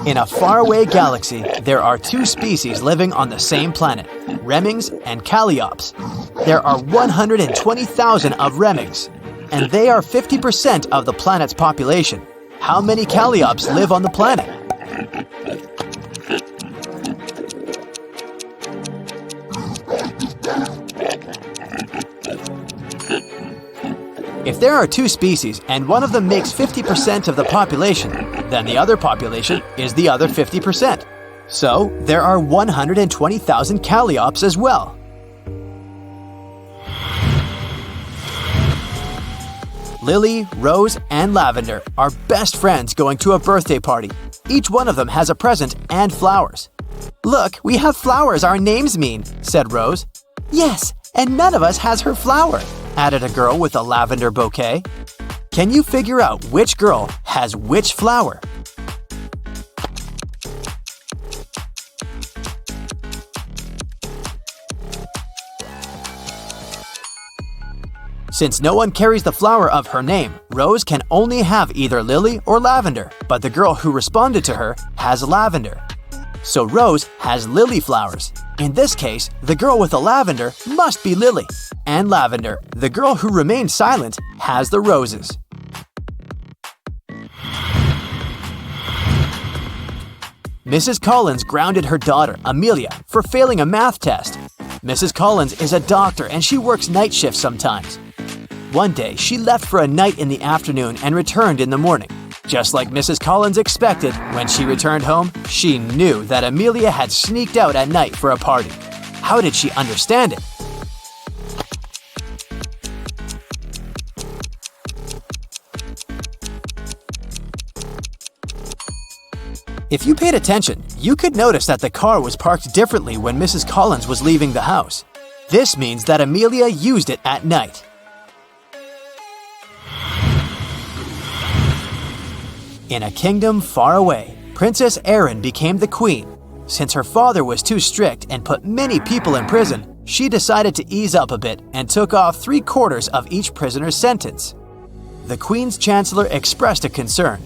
Speaker 1: In a faraway galaxy, there are two species living on the same planet, Remings and Calliops. There are 120,000 of Remings, and they are 50% of the planet's population. How many Calliops live on the planet? If there are two species and one of them makes 50% of the population, then the other population is the other 50%. So there are 120,000 Calliops as well. Lily, Rose, and Lavender are best friends going to a birthday party. Each one of them has a present and flowers. "Look, we have flowers our names mean," said Rose. "Yes, and none of us has her flower," added a girl with a lavender bouquet. Can you figure out which girl has which flower? Since no one carries the flower of her name, Rose can only have either Lily or Lavender, but the girl who responded to her has Lavender. So Rose has lily flowers. In this case, the girl with the lavender must be Lily. And Lavender, the girl who remained silent, has the roses. Mrs. Collins grounded her daughter, Amelia, for failing a math test. Mrs. Collins is a doctor and she works night shifts sometimes. One day, she left for a night in the afternoon and returned in the morning. Just like Mrs. Collins expected, when she returned home, she knew that Amelia had sneaked out at night for a party. How did she understand it? If you paid attention, you could notice that the car was parked differently when Mrs. Collins was leaving the house. This means that Amelia used it at night. In a kingdom far away, Princess Erin became the queen. Since her father was too strict and put many people in prison, she decided to ease up a bit and took off 3/4 of each prisoner's sentence. The queen's chancellor expressed a concern.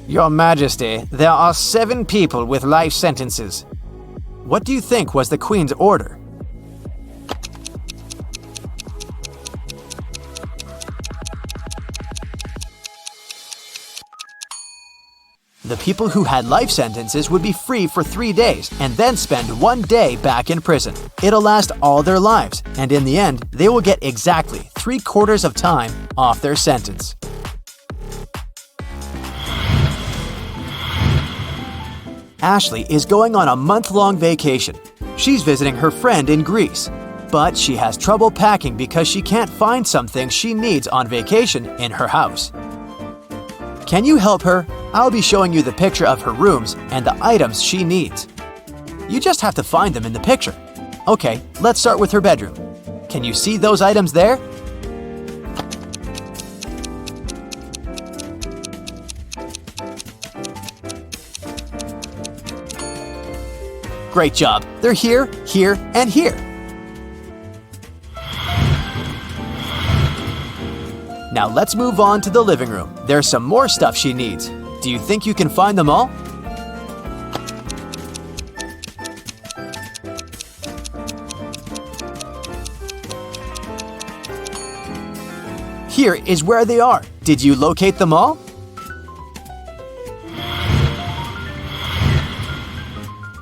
Speaker 1: "Your Majesty, there are 7 people with life sentences." What do you think was the queen's order? The people who had life sentences would be free for 3 days and then spend 1 day back in prison. It'll last all their lives, and in the end, they will get exactly 3/4 of time off their sentence. Ashley is going on a month-long vacation. She's visiting her friend in Greece, but she has trouble packing because she can't find some things she needs on vacation in her house. Can you help her? I'll be showing you the picture of her rooms and the items she needs. You just have to find them in the picture. Okay, let's start with her bedroom. Can you see those items there? Great job. They're here, here, and here. Now let's move on to the living room. There's some more stuff she needs. Do you think you can find them all? Here is where they are. Did you locate them all?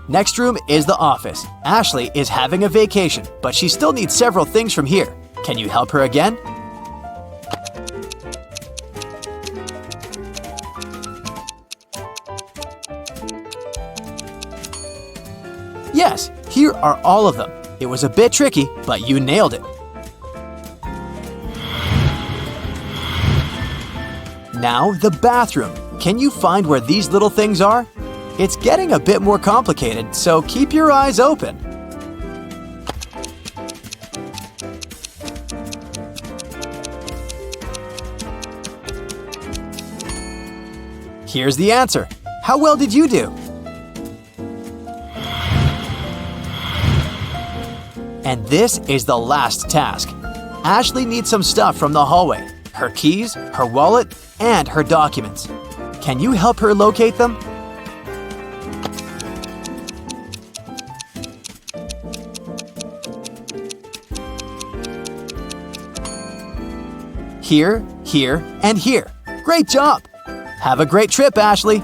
Speaker 1: Next room is the office. Ashley is having a vacation, but she still needs several things from here. Can you help her again? Yes, here are all of them. It was a bit tricky, but you nailed it. Now the bathroom. Can you find where these little things are? It's getting a bit more complicated, so keep your eyes open. Here's the answer. How well did you do? And this is the last task. Ashley needs some stuff from the hallway. Her keys, her wallet, and her documents. Can you help her locate them? Here, here, and here. Great job! Have a great trip, Ashley!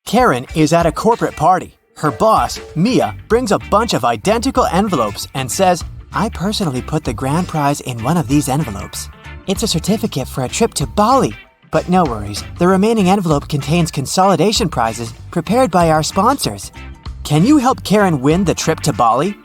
Speaker 1: Karen is at a corporate party. Her boss, Mia, brings a bunch of identical envelopes and says, "I personally put the grand prize in one of these envelopes. It's a certificate for a trip to Bali. But no worries, the remaining envelope contains consolidation prizes prepared by our sponsors. Can you help Karen win the trip to Bali?"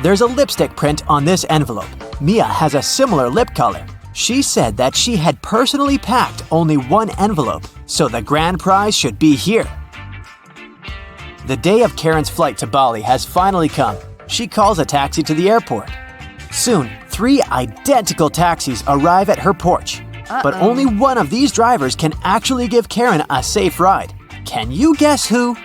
Speaker 1: There's a lipstick print on this envelope. Mia has a similar lip color. She said that she had personally packed only one envelope, so the grand prize should be here. The day of Karen's flight to Bali has finally come. She calls a taxi to the airport. Soon, 3 identical taxis arrive at her porch. But only one of these drivers can actually give Karen a safe ride. Can you guess who?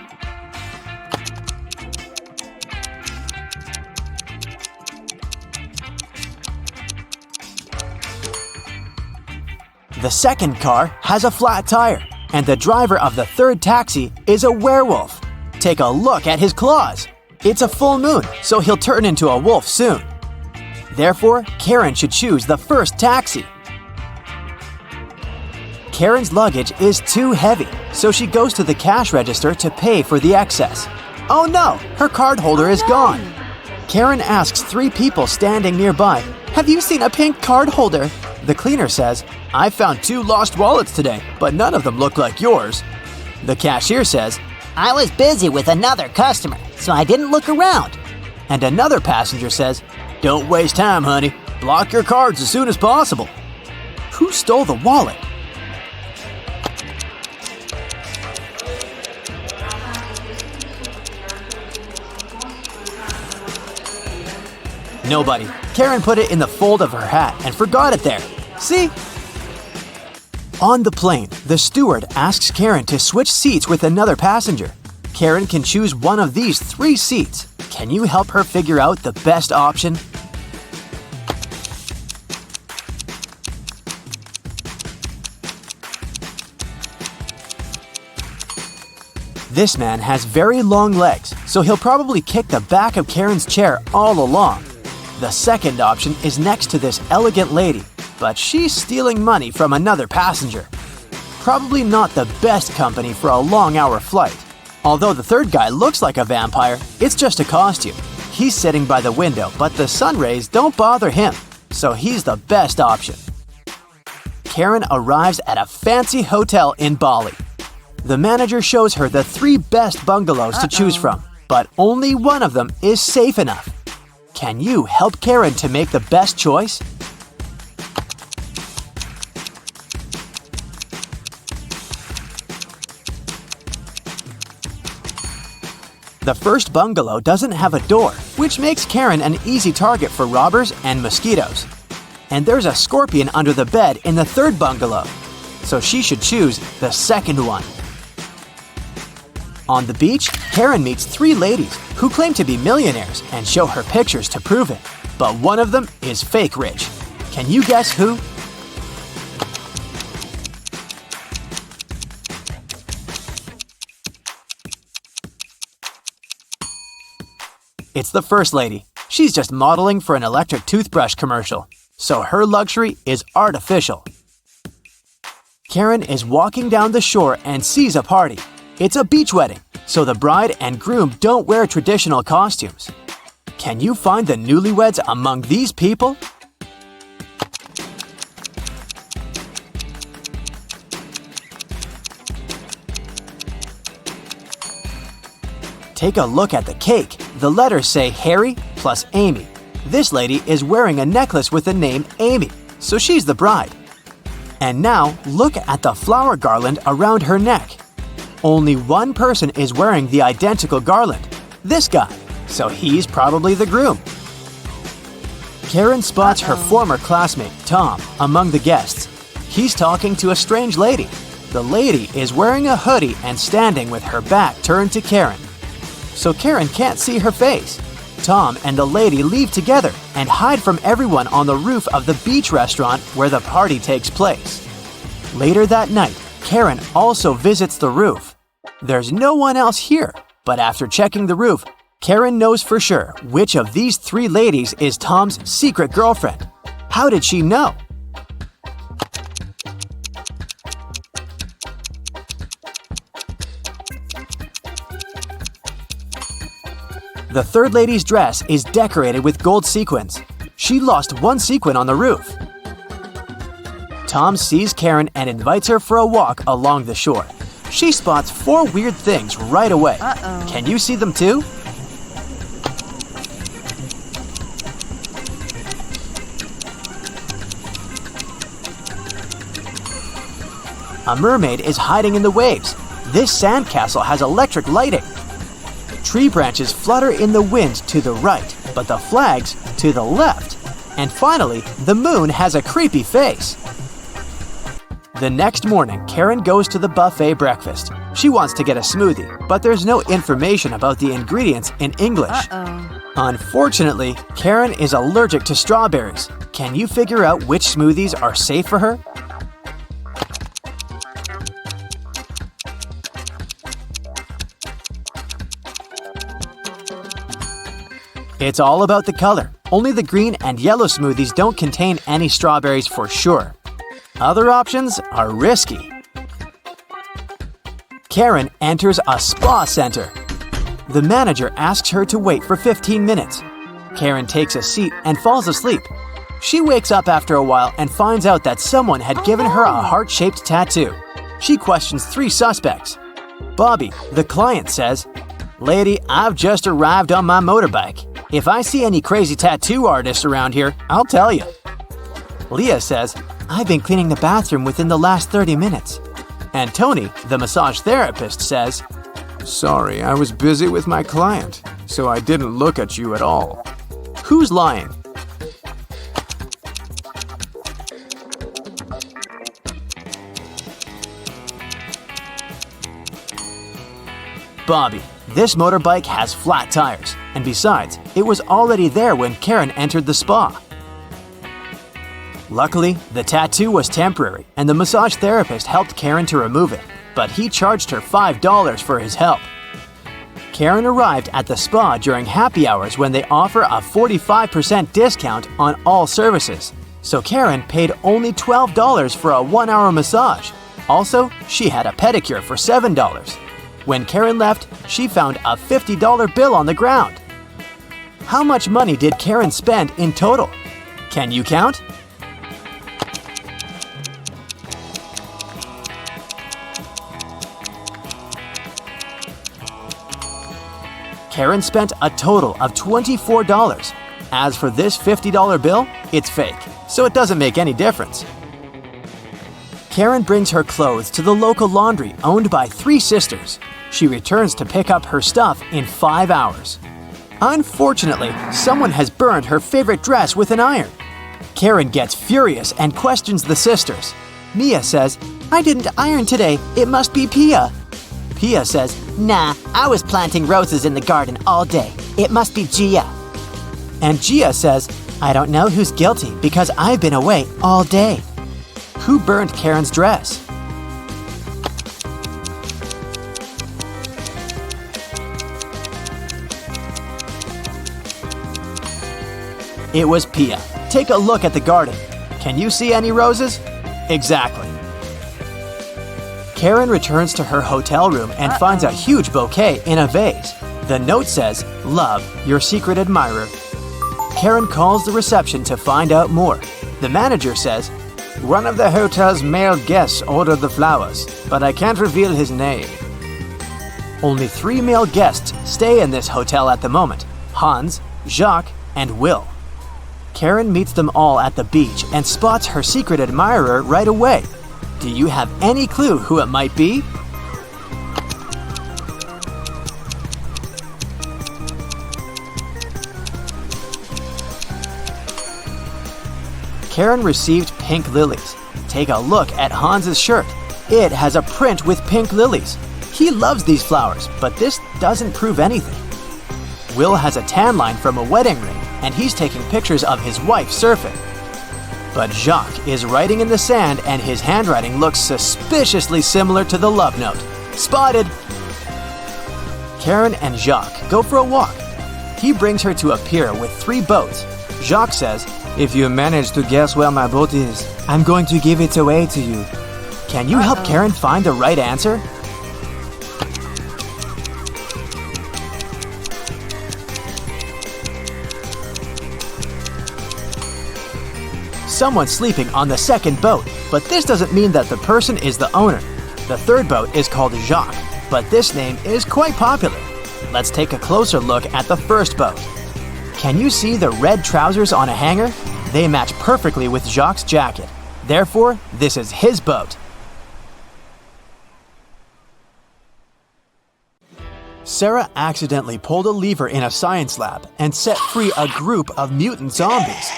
Speaker 1: The second car has a flat tire, and the driver of the third taxi is a werewolf. Take a look at his claws. It's a full moon, so he'll turn into a wolf soon. Therefore, Karen should choose the first taxi. Karen's luggage is too heavy, so she goes to the cash register to pay for the excess. Oh no, her card holder is gone. Karen asks 3 people standing nearby, "Have you seen a pink card holder?" The cleaner says, "I found 2 lost wallets today, but none of them look like yours." The cashier says,
Speaker 3: I was busy with another customer, so I didn't look around.
Speaker 1: and another passenger says, "Don't waste time, honey. Block your cards as soon as possible." Who stole the wallet? Nobody. Karen put it in the fold of her hat and forgot it there. See? On the plane, the steward asks Karen to switch seats with another passenger. Karen can choose one of these 3 seats. Can you help her figure out the best option? This man has very long legs, so he'll probably kick the back of Karen's chair all along. The second option is next to this elegant lady, but she's stealing money from another passenger. Probably not the best company for a long-hour flight. Although the third guy looks like a vampire, it's just a costume. He's sitting by the window, but the sun rays don't bother him, so he's the best option. Karen arrives at a fancy hotel in Bali. The manager shows her the 3 best bungalows to choose from, but only one of them is safe enough. Can you help Karen to make the best choice? The first bungalow doesn't have a door, which makes Karen an easy target for robbers and mosquitoes. And there's a scorpion under the bed in the third bungalow, so she should choose the second one. On the beach, Karen meets 3 ladies who claim to be millionaires and show her pictures to prove it. But one of them is fake rich. Can you guess who? It's the first lady. She's just modeling for an electric toothbrush commercial, so her luxury is artificial. Karen is walking down the shore and sees a party. It's a beach wedding, so the bride and groom don't wear traditional costumes. Can you find the newlyweds among these people? Take a look at the cake. The letters say Harry plus Amy. This lady is wearing a necklace with the name Amy, so she's the bride. And now, look at the flower garland around her neck. Only one person is wearing the identical garland. This guy. So he's probably the groom. Karen spots her former classmate, Tom, among the guests. He's talking to a strange lady. The lady is wearing a hoodie and standing with her back turned to Karen. So Karen can't see her face. Tom and the lady leave together and hide from everyone on the roof of the beach restaurant where the party takes place. Later that night, Karen also visits the roof. There's no one else here, but after checking the roof, Karen knows for sure which of these three ladies is Tom's secret girlfriend. How did she know? The third lady's dress is decorated with gold sequins. She lost one sequin on the roof. Tom sees Karen and invites her for a walk along the shore. She spots 4 weird things right away. Can you see them too? A mermaid is hiding in the waves. This sandcastle has electric lighting. Tree branches flutter in the wind to the right, but the flags to the left. And finally, the moon has a creepy face. The next morning, Karen goes to the buffet breakfast. She wants to get a smoothie, but there's no information about the ingredients in English. Unfortunately, Karen is allergic to strawberries. Can you figure out which smoothies are safe for her? It's all about the color. Only the green and yellow smoothies don't contain any strawberries for sure. Other options are risky. Karen enters a spa center. The manager asks her to wait for 15 minutes. Karen takes a seat and falls asleep. She wakes up after a while and finds out that someone had given her a heart-shaped tattoo. She questions 3 suspects. Bobby, the client, says, "Lady, I've just arrived on my motorbike. If I see any crazy tattoo artists around here, I'll tell you." Leah says, "I've been cleaning the bathroom within the last 30 minutes. And Tony, the massage therapist, says,
Speaker 5: "Sorry, I was busy with my client, so I didn't look at you at all."
Speaker 1: Who's lying? Bobby. This motorbike has flat tires, and besides, it was already there when Karen entered the spa. Luckily, the tattoo was temporary, and the massage therapist helped Karen to remove it, but he charged her $5 for his help. Karen arrived at the spa during happy hours when they offer a 45% discount on all services, so Karen paid only $12 for a 1-hour massage. Also, she had a pedicure for $7. When Karen left, she found a $50 bill on the ground. How much money did Karen spend in total? Can you count? Karen spent a total of $24. As for this $50 bill, it's fake, so it doesn't make any difference. Karen brings her clothes to the local laundry owned by 3 sisters. She returns to pick up her stuff in 5 hours. Unfortunately, someone has burned her favorite dress with an iron. Karen gets furious and questions the sisters. Mia says, "I didn't iron today. It must be Pia." Pia says,
Speaker 3: Nah, I was planting roses in the garden all day. It must be Gia.
Speaker 1: and Gia says, "I don't know who's guilty because I've been away all day." Who burned Karen's dress? It was Pia. Take a look at the garden. Can you see any roses? Exactly. Karen returns to her hotel room and finds a huge bouquet in a vase. The note says, "Love, your secret admirer." Karen calls the reception to find out more. The manager says, "One of the hotel's male guests ordered the flowers, but I can't reveal his name." Only 3 male guests stay in this hotel at the moment: Hans, Jacques, and Will. Karen meets them all at the beach and spots her secret admirer right away. Do you have any clue who it might be? Karen received pink lilies. Take a look at Hans's shirt. It has a print with pink lilies. He loves these flowers, but this doesn't prove anything. Will has a tan line from a wedding ring, and he's taking pictures of his wife surfing. But Jacques is writing in the sand, and his handwriting looks suspiciously similar to the love note. Spotted! Karen and Jacques go for a walk. He brings her to a pier with 3 boats. Jacques says,
Speaker 5: If you manage to guess where my boat is, I'm going to give it away to you.
Speaker 1: "Can you help Karen find the right answer?" Someone's sleeping on the second boat, but this doesn't mean that the person is the owner. The third boat is called Jacques, but this name is quite popular. Let's take a closer look at the first boat. Can you see the red trousers on a hanger? They match perfectly with Jacques' jacket. Therefore, this is his boat. Sarah accidentally pulled a lever in a science lab and set free a group of mutant zombies.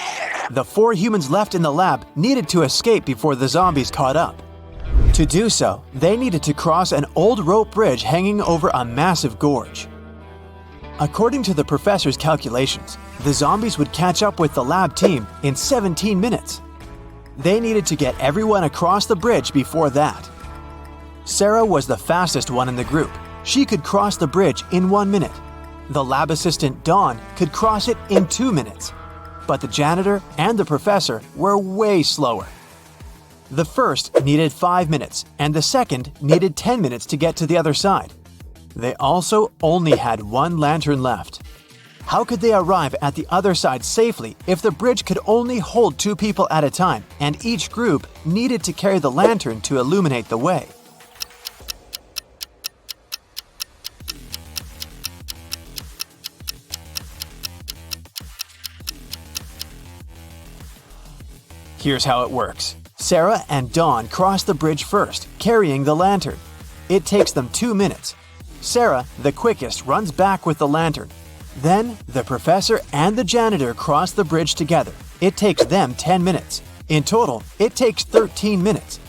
Speaker 1: The 4 humans left in the lab needed to escape before the zombies caught up. To do so, they needed to cross an old rope bridge hanging over a massive gorge. According to the professor's calculations, the zombies would catch up with the lab team in 17 minutes. They needed to get everyone across the bridge before that. Sarah was the fastest one in the group. She could cross the bridge in 1 minute. The lab assistant, Dawn, could cross it in 2 minutes. But the janitor and the professor were way slower. The first needed 5 minutes, and the second needed 10 minutes to get to the other side. They also only had 1 lantern left. How could they arrive at the other side safely if the bridge could only hold 2 people at a time, and each group needed to carry the lantern to illuminate the way? Here's how it works. Sarah and Dawn cross the bridge first, carrying the lantern. It takes them 2 minutes. Sarah, the quickest, runs back with the lantern. Then, the professor and the janitor cross the bridge together. It takes them 10 minutes. In total, it takes 13 minutes.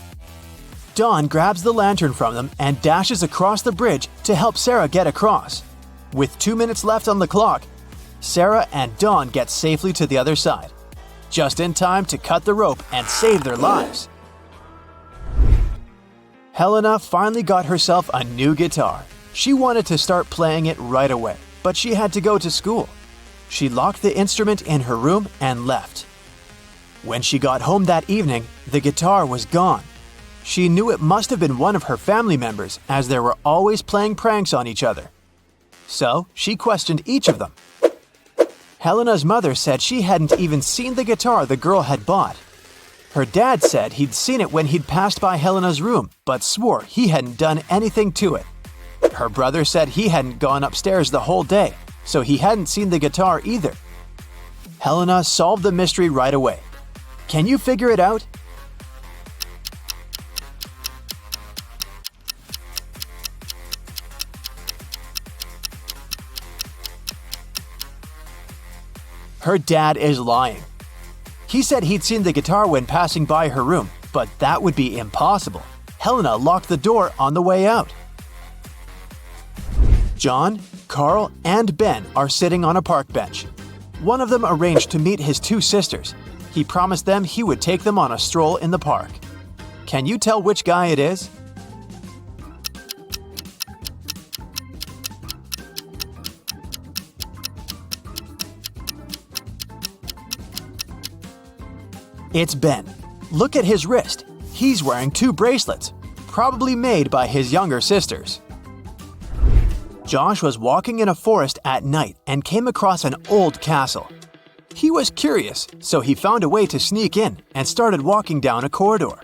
Speaker 1: Dawn grabs the lantern from them and dashes across the bridge to help Sarah get across. With 2 minutes left on the clock, Sarah and Dawn get safely to the other side, just in time to cut the rope and save their lives. Helena finally got herself a new guitar. She wanted to start playing it right away, but she had to go to school. She locked the instrument in her room and left. When she got home that evening, the guitar was gone. She knew it must have been one of her family members, as they were always playing pranks on each other. So she questioned each of them. Helena's mother said she hadn't even seen the guitar the girl had bought. Her dad said he'd seen it when he'd passed by Helena's room, but swore he hadn't done anything to it. Her brother said he hadn't gone upstairs the whole day, so he hadn't seen the guitar either. Helena solved the mystery right away. Can you figure it out? Her dad is lying. He said he'd seen the guitar when passing by her room, but that would be impossible. Helena locked the door on the way out. John, Carl, and Ben are sitting on a park bench. One of them arranged to meet his 2 sisters. He promised them he would take them on a stroll in the park. Can you tell which guy it is? It's Ben. Look at his wrist. He's wearing 2 bracelets, probably made by his younger sisters. Josh was walking in a forest at night and came across an old castle. He was curious, so he found a way to sneak in and started walking down a corridor.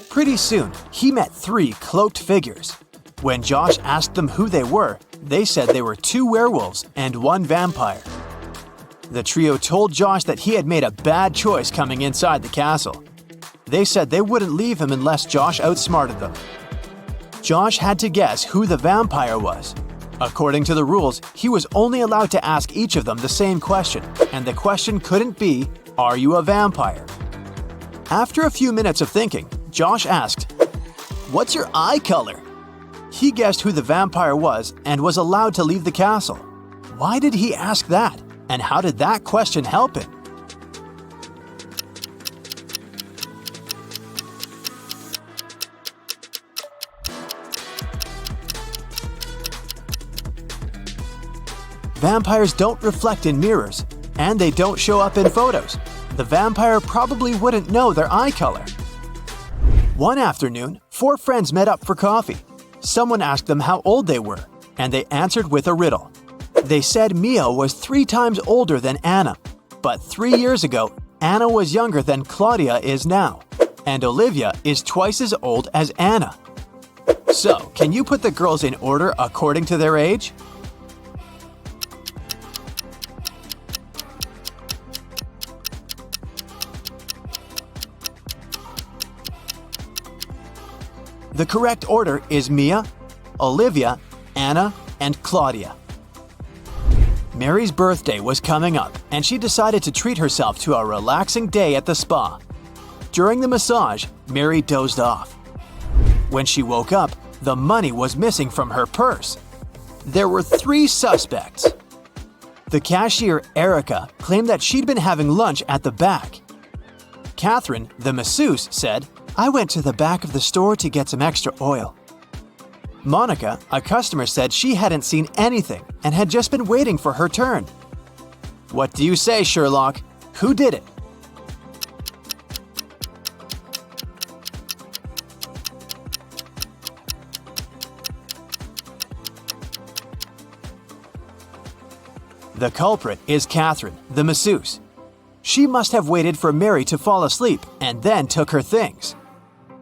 Speaker 1: Pretty soon, he met 3 cloaked figures. When Josh asked them who they were, they said they were 2 werewolves and 1 vampire. The trio told Josh that he had made a bad choice coming inside the castle. They said they wouldn't leave him unless Josh outsmarted them. Josh had to guess who the vampire was. According to the rules, he was only allowed to ask each of them the same question, and the question couldn't be, Are you a vampire? After a few minutes of thinking, Josh asked, "What's your eye color?" He guessed who the vampire was and was allowed to leave the castle. Why did he ask that? And how did that question help him? Vampires don't reflect in mirrors, and they don't show up in photos. The vampire probably wouldn't know their eye color. One afternoon, 4 friends met up for coffee. Someone asked them how old they were, and they answered with a riddle. They said Mia was 3 times older than Anna, but 3 years ago, Anna was younger than Claudia is now, and Olivia is twice as old as Anna. So, can you put the girls in order according to their age? The correct order is Mia, Olivia, Anna, and Claudia. Mary's birthday was coming up, and she decided to treat herself to a relaxing day at the spa. During the massage, Mary dozed off. When she woke up, the money was missing from her purse. There were 3 suspects. The cashier, Erica, claimed that she'd been having lunch at the back. Catherine, the masseuse, said, "I went to the back of the store to get some extra oil." Monica, a customer, said she hadn't seen anything and had just been waiting for her turn. What do you say, Sherlock? Who did it? The culprit is Catherine, the masseuse. She must have waited for Mary to fall asleep and then took her things.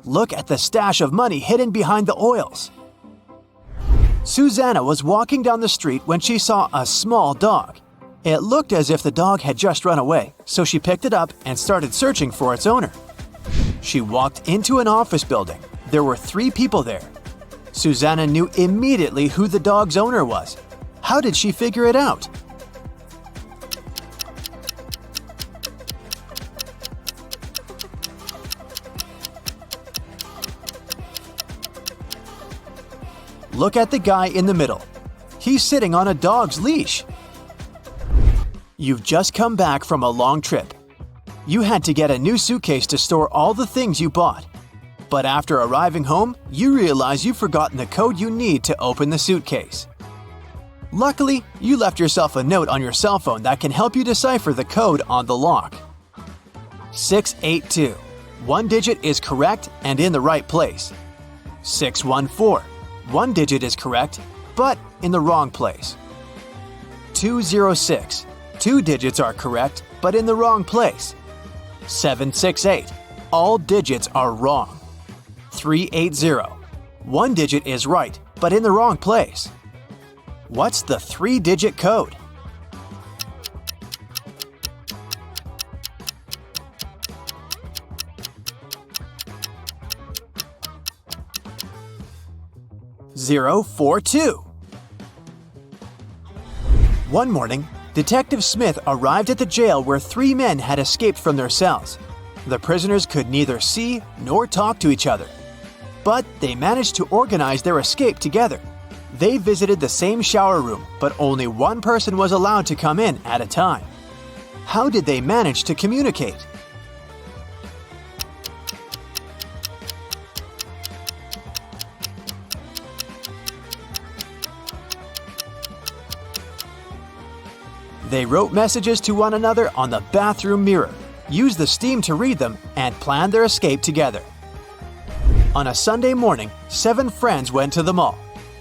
Speaker 1: Look at the stash of money hidden behind the oils. Susanna was walking down the street when she saw a small dog. It looked as if the dog had just run away, so she picked it up and started searching for its owner. She walked into an office building. There were 3 people there. Susanna knew immediately who the dog's owner was. How did she figure it out? Look at the guy in the middle. He's sitting on a dog's leash. You've just come back from a long trip. You had to get a new suitcase to store all the things you bought. But after arriving home, you realize you've forgotten the code you need to open the suitcase. Luckily, you left yourself a note on your cell phone that can help you decipher the code on the lock. 682. 1 digit is correct and in the right place. 614. 1 digit is correct, but in the wrong place. 206. 2 digits are correct, but in the wrong place. 768. All digits are wrong. 380. 1 digit is right, but in the wrong place. What's the 3-digit code? (042). One morning, Detective Smith arrived at the jail where 3 men had escaped from their cells. The prisoners could neither see nor talk to each other. But they managed to organize their escape together. They visited the same shower room, but only one person was allowed to come in at a time. How did they manage to communicate? They wrote messages to one another on the bathroom mirror, used the steam to read them, and planned their escape together. On a Sunday morning, 7 friends went to the mall.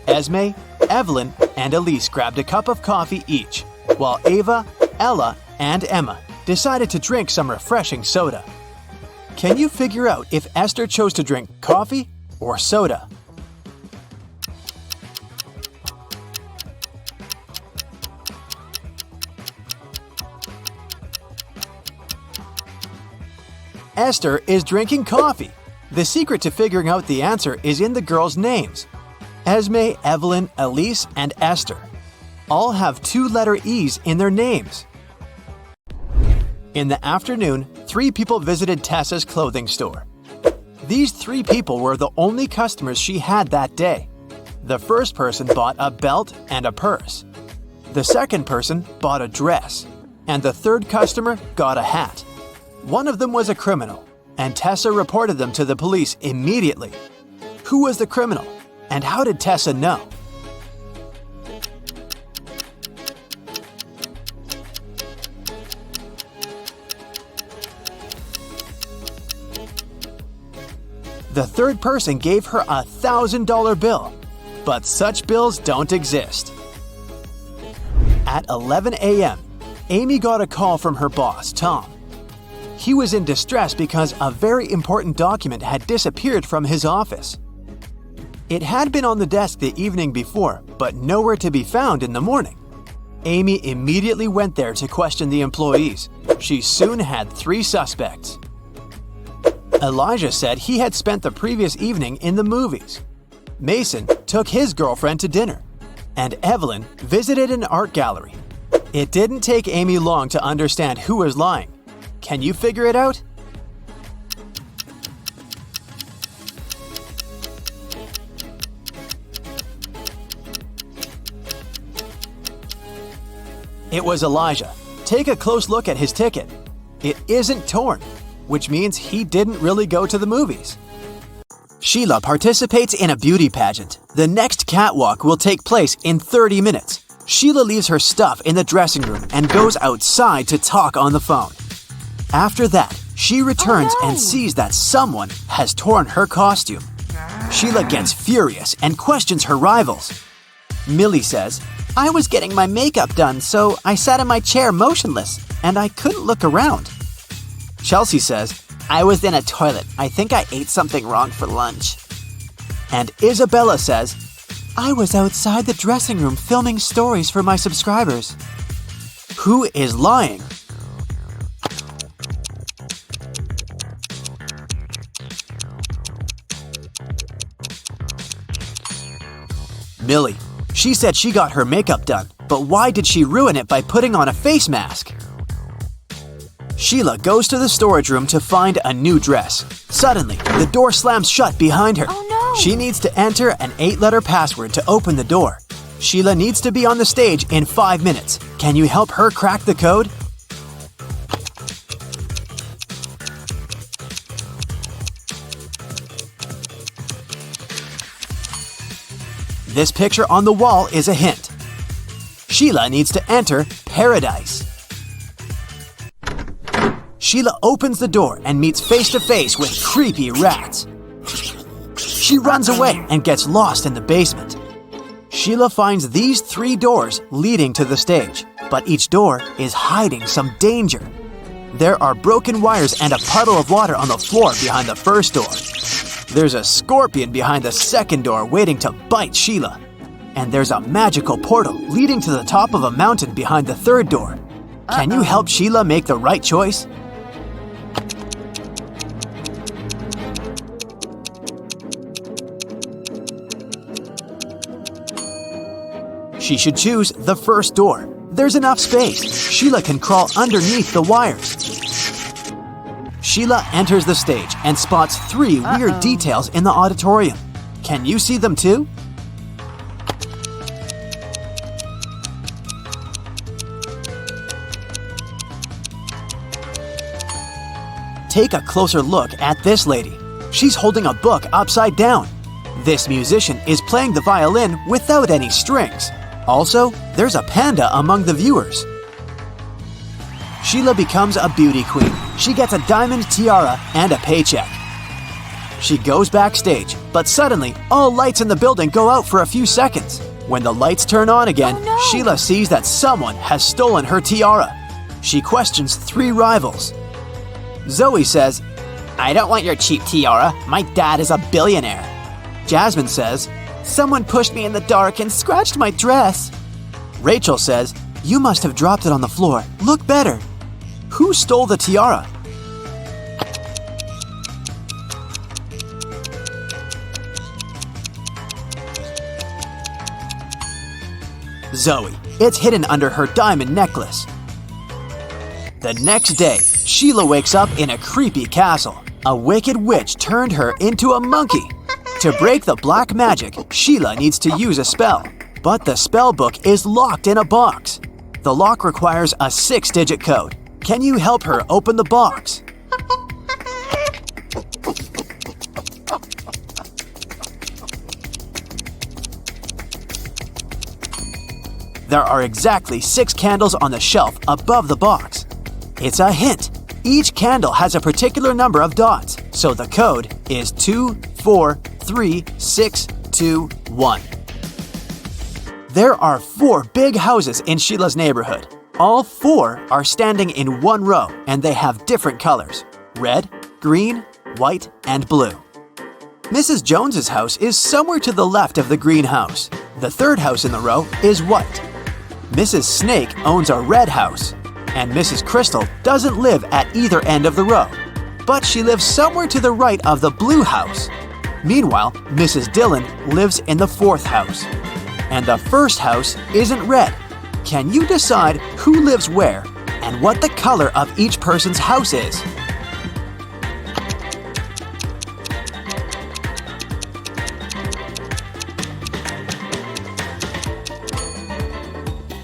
Speaker 1: Esme, Evelyn, and Elise grabbed a cup of coffee each, while Ava, Ella, and Emma decided to drink some refreshing soda. Can you figure out if Esther chose to drink coffee or soda? Esther is drinking coffee. The secret to figuring out the answer is in the girls' names. Esme, Evelyn, Elise, and Esther all have 2-letter E's in their names. In the afternoon, 3 people visited Tessa's clothing store. These 3 people were the only customers she had that day. The first person bought a belt and a purse. The second person bought a dress. And the third customer got a hat. One of them was a criminal, and Tessa reported them to the police immediately. Who was the criminal, and how did Tessa know? The third person gave her a $1,000 bill, but such bills don't exist. At 11 a.m., Amy got a call from her boss, Tom. He was in distress because a very important document had disappeared from his office. It had been on the desk the evening before, but nowhere to be found in the morning. Amy immediately went there to question the employees. She soon had 3 suspects. Elijah said he had spent the previous evening in the movies. Mason took his girlfriend to dinner. And Evelyn visited an art gallery. It didn't take Amy long to understand who was lying. Can you figure it out? It was Elijah. Take a close look at his ticket. It isn't torn, which means he didn't really go to the movies. Sheila participates in a beauty pageant. The next catwalk will take place in 30 minutes. Sheila leaves her stuff in the dressing room and goes outside to talk on the phone. After that, she returns and sees that someone has torn her costume. Sheila gets furious and questions her rivals. Millie says, "I was getting my makeup done, so I sat in my chair motionless, and I couldn't look around." Chelsea says, "I was in a toilet. I think I ate something wrong for lunch." And Isabella says, "I was outside the dressing room filming stories for my subscribers." Who is lying? Millie. She said she got her makeup done, but why did she ruin it by putting on a face mask? Sheila goes to the storage room to find a new dress. Suddenly, the door slams shut behind her.
Speaker 4: Oh no!
Speaker 1: She needs to enter an 8-letter password to open the door. Sheila needs to be on the stage in 5 minutes. Can you help her crack the code? This picture on the wall is a hint. Sheila needs to enter paradise. Sheila opens the door and meets face-to-face with creepy rats. She runs away and gets lost in the basement. Sheila finds these 3 doors leading to the stage, but each door is hiding some danger. There are broken wires and a puddle of water on the floor behind the first door. There's a scorpion behind the second door waiting to bite Sheila. And there's a magical portal leading to the top of a mountain behind the third door. Can you help Sheila make the right choice? She should choose the first door. There's enough space. Sheila can crawl underneath the wires. Sheila enters the stage and spots 3 weird details in the auditorium. Can you see them too? Take a closer look at this lady. She's holding a book upside down. This musician is playing the violin without any strings. Also, there's a panda among the viewers. Sheila becomes a beauty queen. She gets a diamond tiara and a paycheck. She goes backstage, but suddenly, all lights in the building go out for a few seconds. When the lights turn on again, Sheila sees that someone has stolen her tiara. She questions 3 rivals. Zoe says, "I don't want your cheap tiara. My dad is a billionaire." Jasmine says, "Someone pushed me in the dark and scratched my dress." Rachel says, "You must have dropped it on the floor. Look better." Who stole the tiara? Zoe. It's hidden under her diamond necklace. The next day, Sheila wakes up in a creepy castle. A wicked witch turned her into a monkey. To break the black magic, Sheila needs to use a spell. But the spell book is locked in a box. The lock requires a 6-digit code. Can you help her open the box? There are exactly 6 candles on the shelf above the box. It's a hint. Each candle has a particular number of dots, so the code is 24361. There are 4 big houses in Sheila's neighborhood. All 4 are standing in one row, and they have different colors: red, green, white, and blue. Mrs. Jones's house is somewhere to the left of the green house. The 3rd house in the row is white. Mrs. Snake owns a red house, and Mrs. Crystal doesn't live at either end of the row, but she lives somewhere to the right of the blue house. Meanwhile, Mrs. Dillon lives in the 4th house. And the 1st house isn't red. Can you decide who lives where and what the color of each person's house is?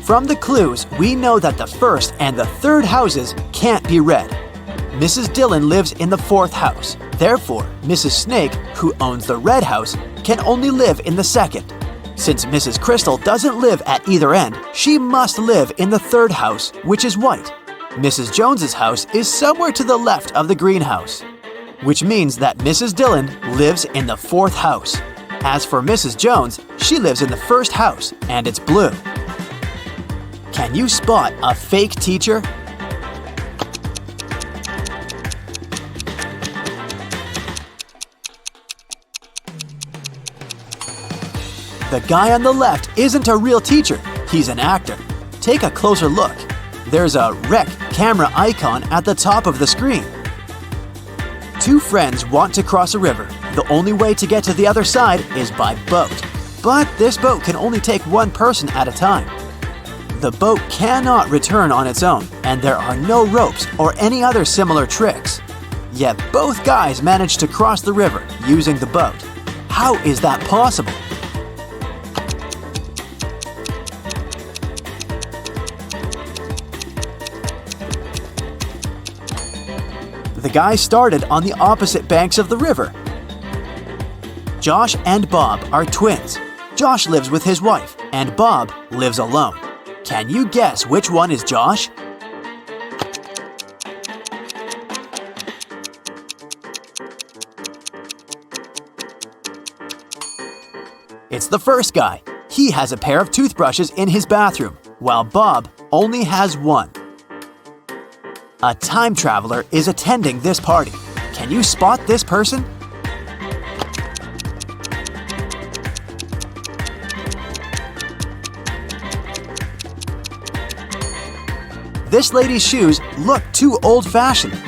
Speaker 1: From the clues, we know that the 1st and the 3rd houses can't be red. Mrs. Dillon lives in the 4th house. Therefore, Mrs. Snake, who owns the red house, can only live in the 2nd. Since Mrs. Crystal doesn't live at either end, she must live in the 3rd house, which is white. Mrs. Jones's house is somewhere to the left of the greenhouse, which means that Mrs. Dillon lives in the 4th house. As for Mrs. Jones, she lives in the 1st house, and it's blue. Can you spot a fake teacher? The guy on the left isn't a real teacher, he's an actor. Take a closer look. There's a rec camera icon at the top of the screen. 2 friends want to cross a river. The only way to get to the other side is by boat. But this boat can only take 1 person at a time. The boat cannot return on its own, and there are no ropes or any other similar tricks. Yet both guys managed to cross the river using the boat. How is that possible? The guys started on the opposite banks of the river. Josh and Bob are twins. Josh lives with his wife, and Bob lives alone. Can you guess which one is Josh? It's the first guy. He has a pair of toothbrushes in his bathroom, while Bob only has one. A time traveler is attending this party. Can you spot this person? This lady's shoes look too old-fashioned.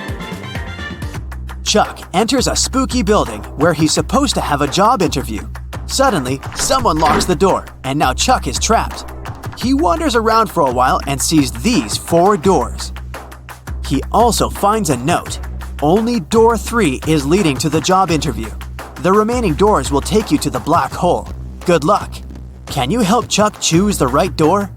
Speaker 1: Chuck enters a spooky building where he's supposed to have a job interview. Suddenly, someone locks the door, and now Chuck is trapped. He wanders around for a while and sees these 4 doors. He also finds a note. Only door 3 is leading to the job interview. The remaining doors will take you to the black hole. Good luck. Can you help Chuck choose the right door?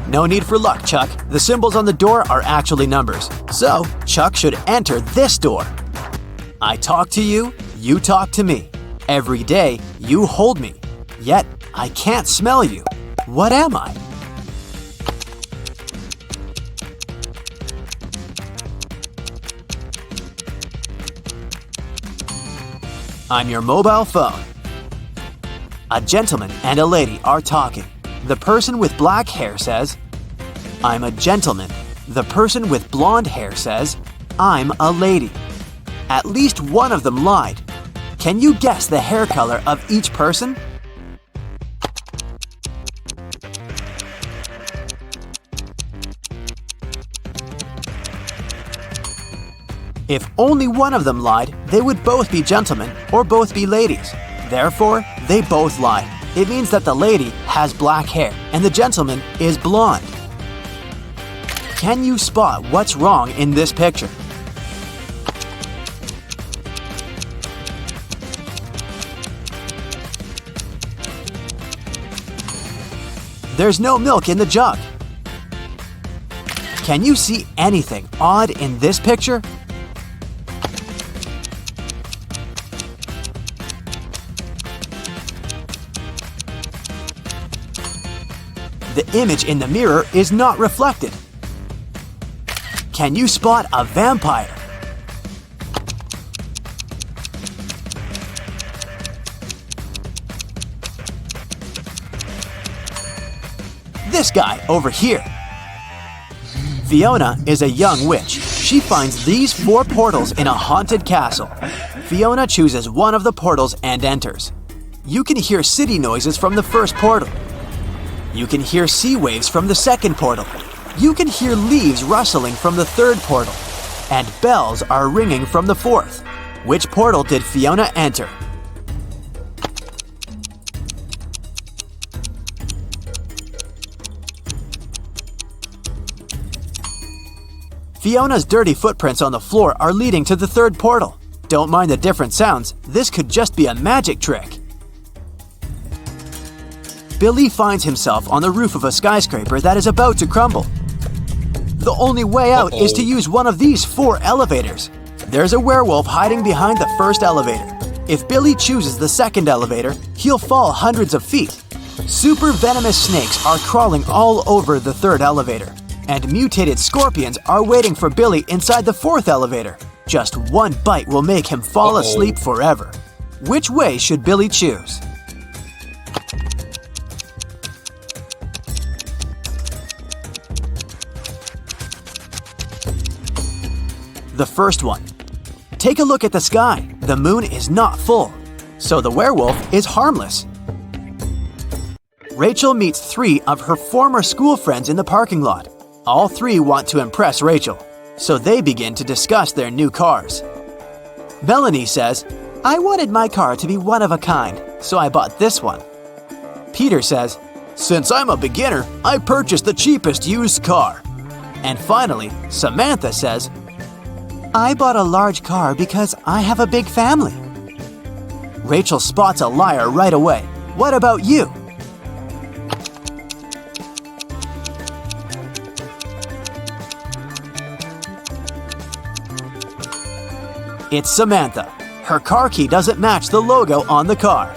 Speaker 1: No need for luck, Chuck. The symbols on the door are actually numbers. So, Chuck should enter this door. I talk to you, you talk to me. Every day, you hold me. Yet, I can't smell you. What am I? I'm your mobile phone. A gentleman and a lady are talking. The person with black hair says, I'm a gentleman. The person with blonde hair says, I'm a lady. At least one of them lied. Can you guess the hair color of each person? If only one of them lied, they would both be gentlemen or both be ladies. Therefore, they both lied. It means that the lady has black hair and the gentleman is blonde. Can you spot what's wrong in this picture? There's no milk in the jug. Can you see anything odd in this picture? The image in the mirror is not reflected. Can you spot a vampire? This guy over here. Fiona is a young witch. She finds these 4 portals in a haunted castle. Fiona chooses one of the portals and enters. You can hear city noises from the first portal. You can hear sea waves from the second portal. You can hear leaves rustling from the third portal. And bells are ringing from the fourth. Which portal did Fiona enter? Fiona's dirty footprints on the floor are leading to the third portal. Don't mind the different sounds, this could just be a magic trick. Billy finds himself on the roof of a skyscraper that is about to crumble. The only way out is to use one of these 4 elevators. There's a werewolf hiding behind the first elevator. If Billy chooses the second elevator, he'll fall hundreds of feet. Super venomous snakes are crawling all over the third elevator. And mutated scorpions are waiting for Billy inside the fourth elevator. Just one bite will make him fall asleep forever. Which way should Billy choose? The first one. Take a look at the sky. The moon is not full, so the werewolf is harmless. Rachel meets 3 of her former school friends in the parking lot. All 3 want to impress Rachel, so they begin to discuss their new cars. Melanie says, "I wanted my car to be one of a kind, so I bought this one." Peter says, "Since I'm a beginner, I purchased the cheapest used car." And finally, Samantha says, "I bought a large car because I have a big family." Rachel spots a liar right away. What about you? It's Samantha. Her car key doesn't match the logo on the car.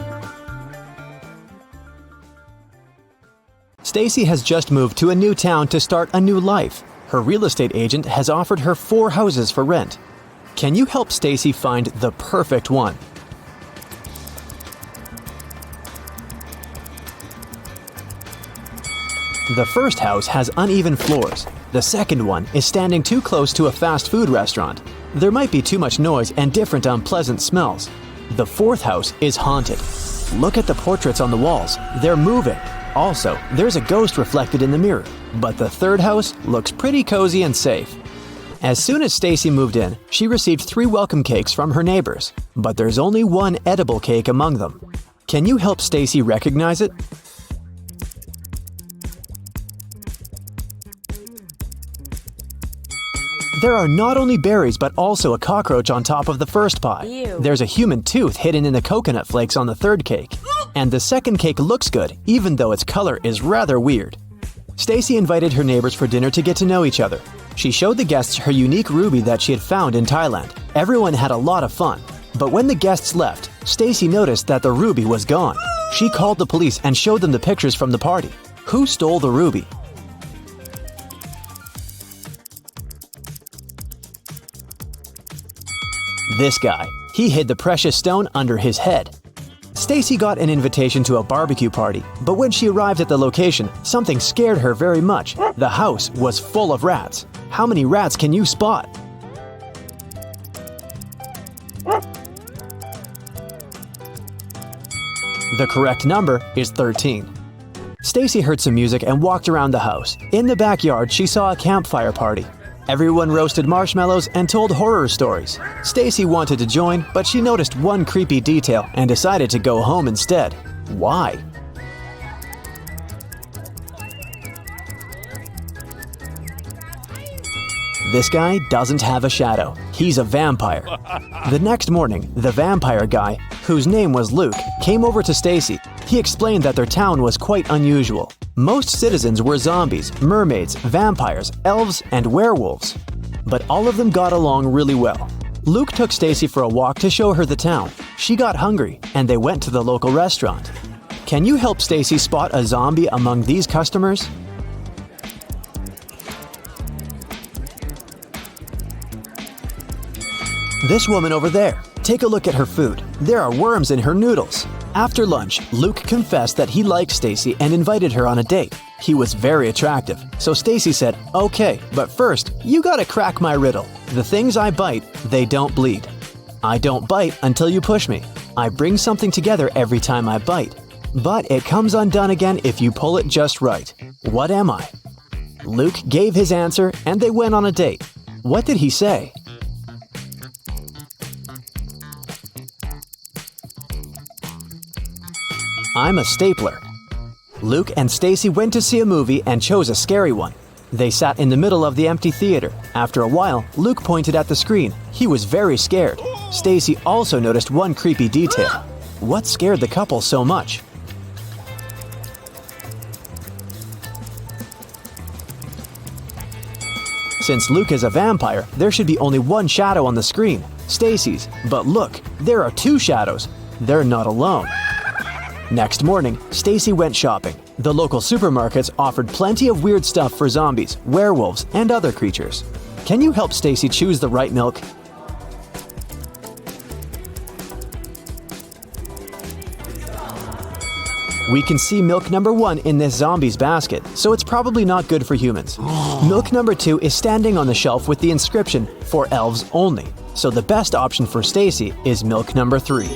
Speaker 1: Stacy has just moved to a new town to start a new life. Her real estate agent has offered her 4 houses for rent. Can you help Stacy find the perfect one? The first house has uneven floors. The second one is standing too close to a fast food restaurant. There might be too much noise and different unpleasant smells. The fourth house is haunted. Look at the portraits on the walls. They're moving. Also, there's a ghost reflected in the mirror. But the third house looks pretty cozy and safe. As soon as Stacy moved in, she received 3 welcome cakes from her neighbors. But there's only one edible cake among them. Can you help Stacy recognize it? There are not only berries but also a cockroach on top of the first pie.
Speaker 4: Ew.
Speaker 1: There's a human tooth hidden in the coconut flakes on the third cake. And the second cake looks good, even though its color is rather weird. Stacy invited her neighbors for dinner to get to know each other. She showed the guests her unique ruby that she had found in Thailand. Everyone had a lot of fun. But when the guests left, Stacy noticed that the ruby was gone. She called the police and showed them the pictures from the party. Who stole the ruby? This guy. He hid the precious stone under his head. Stacy got an invitation to a barbecue party, but when she arrived at the location, something scared her very much. The house was full of rats. How many rats can you spot? The correct number is 13. Stacy heard some music and walked around the house. In the backyard, she saw a campfire party. Everyone roasted marshmallows and told horror stories. Stacy wanted to join, but she noticed one creepy detail and decided to go home instead. Why? This guy doesn't have a shadow. He's a vampire. The next morning, the vampire guy, whose name was Luke, came over to Stacy. He explained that their town was quite unusual. Most citizens were zombies, mermaids, vampires, elves, and werewolves. But all of them got along really well. Luke took Stacy for a walk to show her the town. She got hungry, and they went to the local restaurant. Can you help Stacy spot a zombie among these customers? This woman over there. Take a look at her food. There are worms in her noodles. After lunch, Luke confessed that he liked Stacy and invited her on a date. He was very attractive, so Stacy said, "Okay, but first, you gotta crack my riddle. The things I bite, they don't bleed. I don't bite until you push me. I bring something together every time I bite. But it comes undone again if you pull it just right. What am I?" Luke gave his answer and they went on a date. What did he say? I'm a stapler. Luke and Stacy went to see a movie and chose a scary one. They sat in the middle of the empty theater. After a while, Luke pointed at the screen. He was very scared. Stacy also noticed one creepy detail. What scared the couple so much? Since Luke is a vampire, there should be only one shadow on the screen, Stacy's. But look, there are two shadows. They're not alone. Next morning, Stacy went shopping. The local supermarkets offered plenty of weird stuff for zombies, werewolves, and other creatures. Can you help Stacy choose the right milk? We can see milk number 1 in this zombie's basket, so it's probably not good for humans. Milk number 2 is standing on the shelf with the inscription, "For elves only," so the best option for Stacy is milk number 3.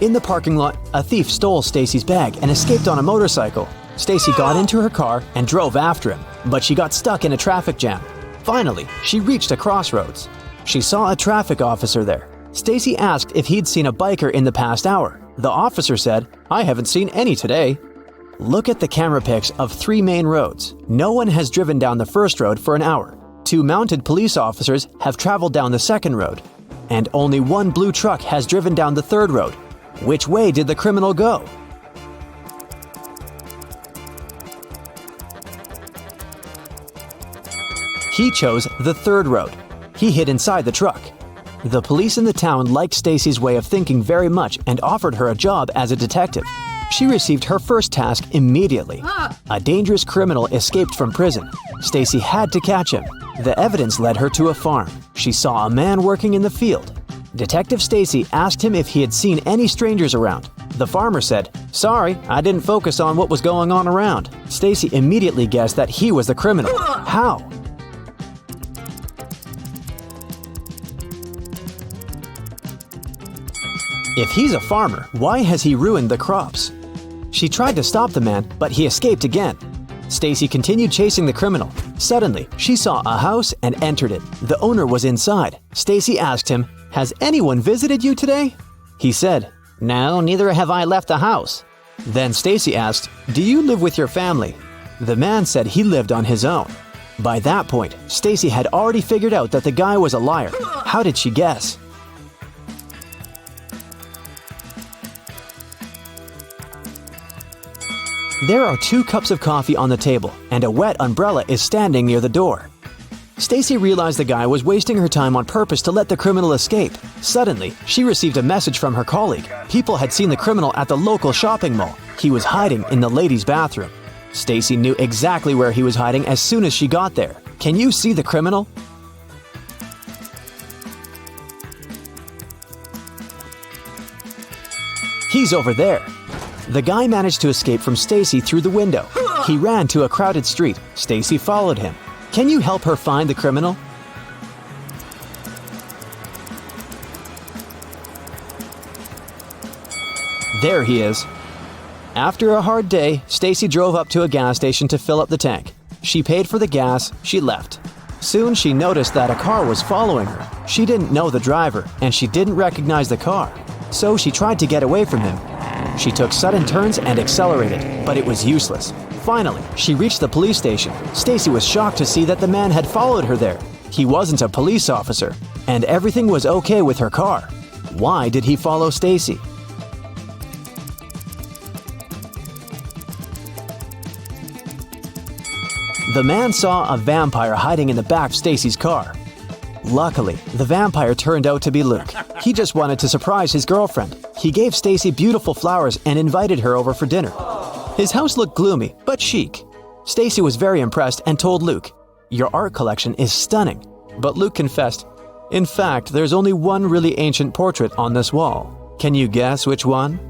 Speaker 1: In the parking lot, a thief stole Stacy's bag and escaped on a motorcycle. Stacy got into her car and drove after him, but she got stuck in a traffic jam. Finally, she reached a crossroads. She saw a traffic officer there. Stacy asked if he'd seen a biker in the past hour. The officer said, "I haven't seen any today." Look at the camera pics of 3 main roads. No one has driven down the first road for an hour. 2 mounted police officers have traveled down the second road. And only 1 blue truck has driven down the third road. Which way did the criminal go? He chose the third road. He hid inside the truck. The police in the town liked Stacy's way of thinking very much and offered her a job as a detective. She received her first task immediately. A dangerous criminal escaped from prison. Stacy had to catch him. The evidence led her to a farm. She saw a man working in the field. Detective Stacy asked him if he had seen any strangers around. The farmer said, "Sorry, I didn't focus on what was going on around." Stacy immediately guessed that he was the criminal. How? If he's a farmer, why has he ruined the crops? She tried to stop the man, but he escaped again. Stacy continued chasing the criminal. Suddenly, she saw a house and entered it. The owner was inside. Stacy asked him, "Has anyone visited you today?" He said, "No, neither have I left the house." Then Stacy asked, "Do you live with your family?" The man said he lived on his own. By that point, Stacy had already figured out that the guy was a liar. How did she guess? There are 2 cups of coffee on the table, and a wet umbrella is standing near the door. Stacy realized the guy was wasting her time on purpose to let the criminal escape. Suddenly, she received a message from her colleague. People had seen the criminal at the local shopping mall. He was hiding in the ladies' bathroom. Stacy knew exactly where he was hiding as soon as she got there. Can you see the criminal? He's over there. The guy managed to escape from Stacy through the window. He ran to a crowded street. Stacy followed him. Can you help her find the criminal? There he is. After a hard day, Stacy drove up to a gas station to fill up the tank. She paid for the gas, she left. Soon she noticed that a car was following her. She didn't know the driver, and she didn't recognize the car. So she tried to get away from him. She took sudden turns and accelerated, but it was useless. Finally, she reached the police station. Stacy was shocked to see that the man had followed her there. He wasn't a police officer, and everything was okay with her car. Why did he follow Stacy? The man saw a vampire hiding in the back of Stacy's car. Luckily, the vampire turned out to be Luke. He just wanted to surprise his girlfriend. He gave Stacy beautiful flowers and invited her over for dinner. His house looked gloomy, but chic. Stacy was very impressed and told Luke, "Your art collection is stunning." But Luke confessed, "In fact, there's only one really ancient portrait on this wall. Can you guess which one?"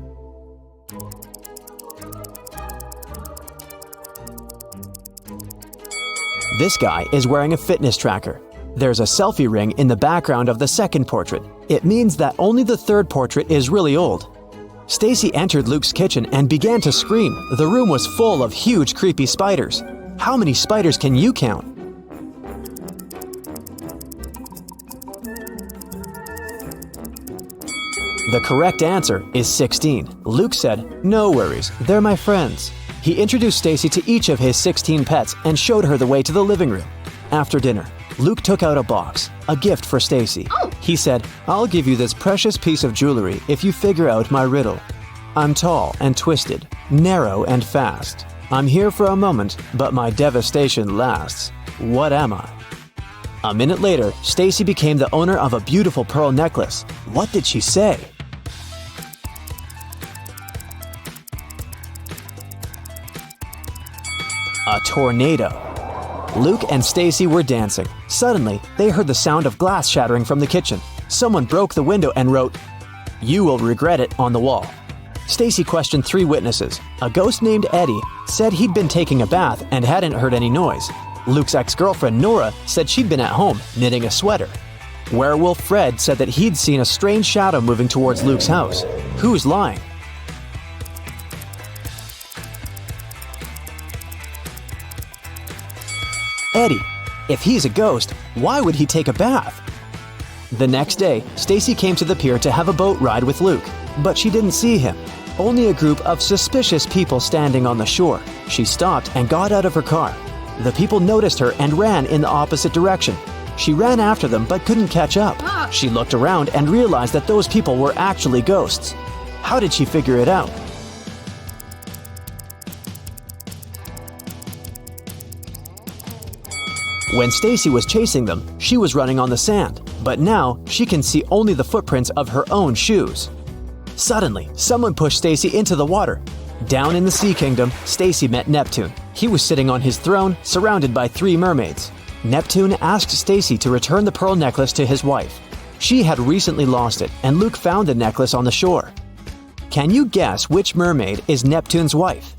Speaker 1: This guy is wearing a fitness tracker. There's a selfie ring in the background of the second portrait. It means that only the third portrait is really old. Stacy entered Luke's kitchen and began to scream. The room was full of huge, creepy spiders. How many spiders can you count? The correct answer is 16. Luke said, "No worries, they're my friends." He introduced Stacy to each of his 16 pets and showed her the way to the living room. After dinner, Luke took out a box, a gift for Stacy. He said, "I'll give you this precious piece of jewelry if you figure out my riddle. I'm tall and twisted, narrow and fast. I'm here for a moment, but my devastation lasts. What am I?" A minute later, Stacy became the owner of a beautiful pearl necklace. What did she say? A tornado. Luke and Stacy were dancing. Suddenly, they heard the sound of glass shattering from the kitchen. Someone broke the window and wrote, "You will regret it," on the wall. Stacy questioned 3 witnesses. A ghost named Eddie said he'd been taking a bath and hadn't heard any noise. Luke's ex-girlfriend Nora said she'd been at home knitting a sweater. Werewolf Fred said that he'd seen a strange shadow moving towards Luke's house. Who's lying? Eddie. If he's a ghost, why would he take a bath? The next day, Stacy came to the pier to have a boat ride with Luke, but she didn't see him. Only a group of suspicious people standing on the shore. She stopped and got out of her car. The people noticed her and ran in the opposite direction. She ran after them but couldn't catch up. She looked around and realized that those people were actually ghosts. How did she figure it out? When Stacy was chasing them, she was running on the sand, but now she can see only the footprints of her own shoes. Suddenly, someone pushed Stacy into the water. Down in the Sea Kingdom, Stacy met Neptune. He was sitting on his throne, surrounded by 3 mermaids. Neptune asked Stacy to return the pearl necklace to his wife. She had recently lost it, and Luke found the necklace on the shore. Can you guess which mermaid is Neptune's wife?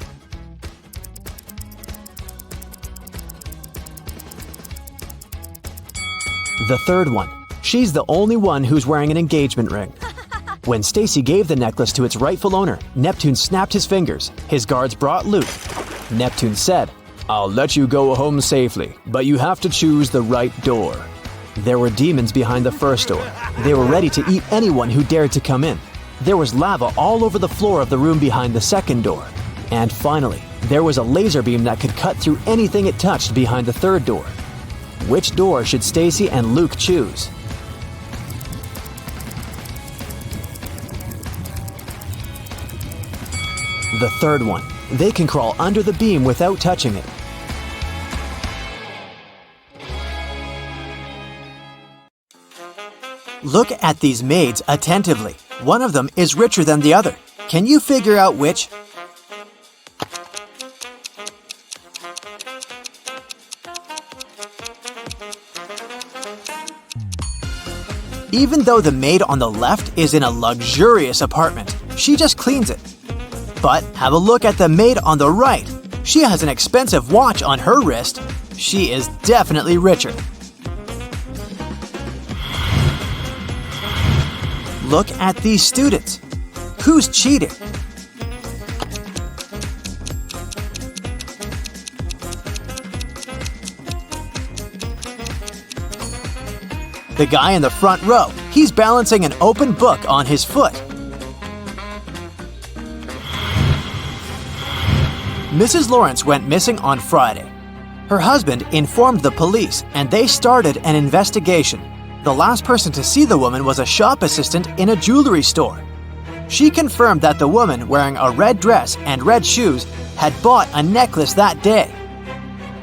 Speaker 1: The third one. She's the only one who's wearing an engagement ring. When Stacy gave the necklace to its rightful owner, Neptune snapped his fingers. His guards brought Luke. Neptune said, "I'll let you go home safely, but you have to choose the right door." There were demons behind the first door. They were ready to eat anyone who dared to come in. There was lava all over the floor of the room behind the second door. And finally, there was a laser beam that could cut through anything it touched behind the third door. Which door should Stacy and Luke choose? The third one. They can crawl under the beam without touching it.
Speaker 2: Look at these maids attentively. One of them is richer than the other. Can you figure out which? Even though the maid on the left is in a luxurious apartment, she just cleans it. But have a look at the maid on the right. She has an expensive watch on her wrist. She is definitely richer. Look at these students. Who's cheating?
Speaker 1: The guy in the front row, he's balancing an open book on his foot. Mrs. Lawrence went missing on Friday. Her husband informed the police and they started an investigation. The last person to see the woman was a shop assistant in a jewelry store. She confirmed that the woman wearing a red dress and red shoes had bought a necklace that day.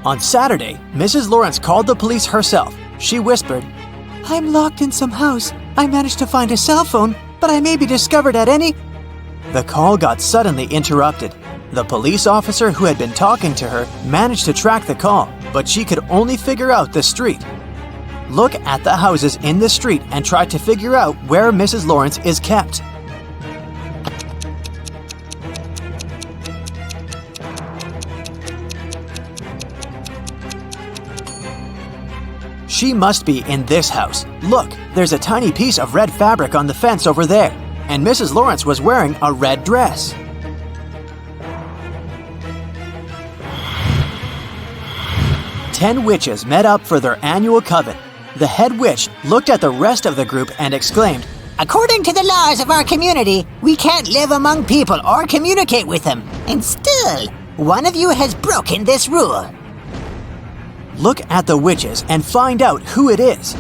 Speaker 1: On Saturday, Mrs. Lawrence called the police herself. She whispered, "I'm locked in some house. I managed to find a cell phone, but I may be discovered at any..." The call got suddenly interrupted. The police officer who had been talking to her managed to track the call, but she could only figure out the street. Look at the houses in the street and try to figure out where Mrs. Lawrence is kept. She must be in this house. Look, there's a tiny piece of red fabric on the fence over there, and Mrs. Lawrence was wearing a red dress. Ten witches met up for their annual coven. The head witch looked at the rest of the group and exclaimed,
Speaker 3: According to the laws of our community, we can't live among people or communicate with them. And still, one of you has broken this rule.
Speaker 1: "Look at the witches and find out who it is."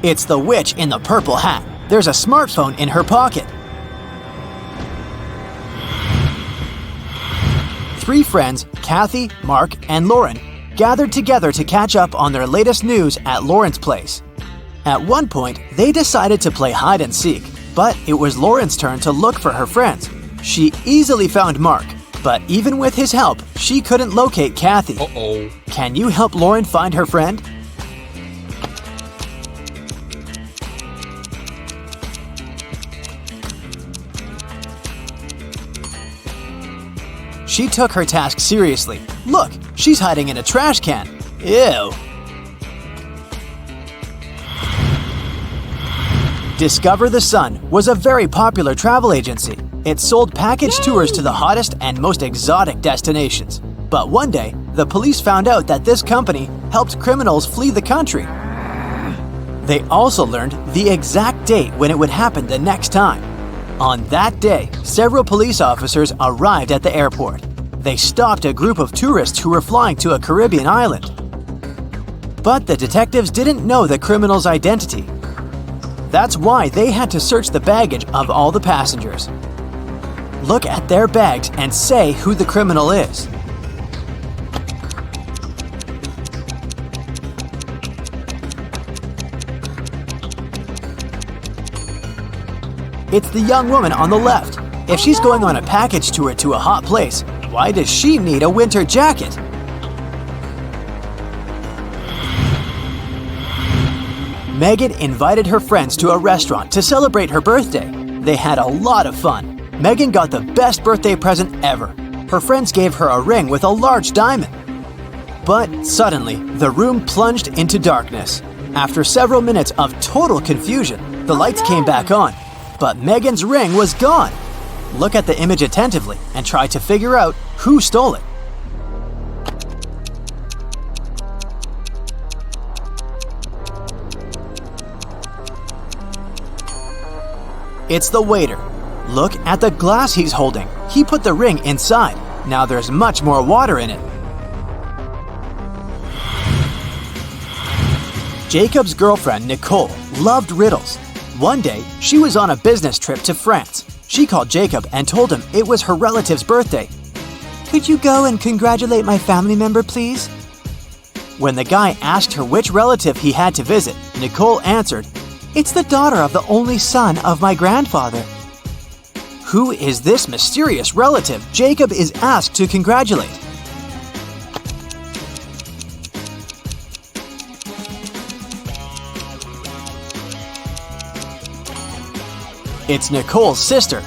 Speaker 1: It's the witch in the purple hat. There's a smartphone in her pocket. Three friends, Kathy, Mark, and Lauren, gathered together to catch up on their latest news at Lauren's place. At one point, they decided to play hide and seek, but it was Lauren's turn to look for her friends. She easily found Mark, but even with his help, she couldn't locate Kathy. Can you help Lauren find her friend? She took her task seriously. Look, she's hiding in a trash can. Ew. Discover the Sun was a very popular travel agency. It sold package tours to the hottest and most exotic destinations. But one day, the police found out that this company helped criminals flee the country. They also learned the exact date when it would happen the next time. On that day, several police officers arrived at the airport. They stopped a group of tourists who were flying to a Caribbean island. But the detectives didn't know the criminal's identity. That's why they had to search the baggage of all the passengers. Look at their bags and say who the criminal is. It's the young woman on the left. If she's going on a package tour to a hot place, why does she need a winter jacket? Megan invited her friends to a restaurant to celebrate her birthday. They had a lot of fun. Megan got the best birthday present ever. Her friends gave her a ring with a large diamond. But suddenly, the room plunged into darkness. After several minutes of total confusion, the lights came back on. But Megan's ring was gone. Look at the image attentively and try to figure out who stole it. It's the waiter. Look at the glass he's holding. He put the ring inside. Now there's much more water in it. Jacob's girlfriend, Nicole, loved riddles. One day, she was on a business trip to France. She called Jacob and told him it was her relative's birthday. "Could you go and congratulate my family member, please?" When the guy asked her which relative he had to visit, Nicole answered, "It's the daughter of the only son of my grandfather." Who is this mysterious relative Jacob is asked to congratulate? It's Nicole's sister.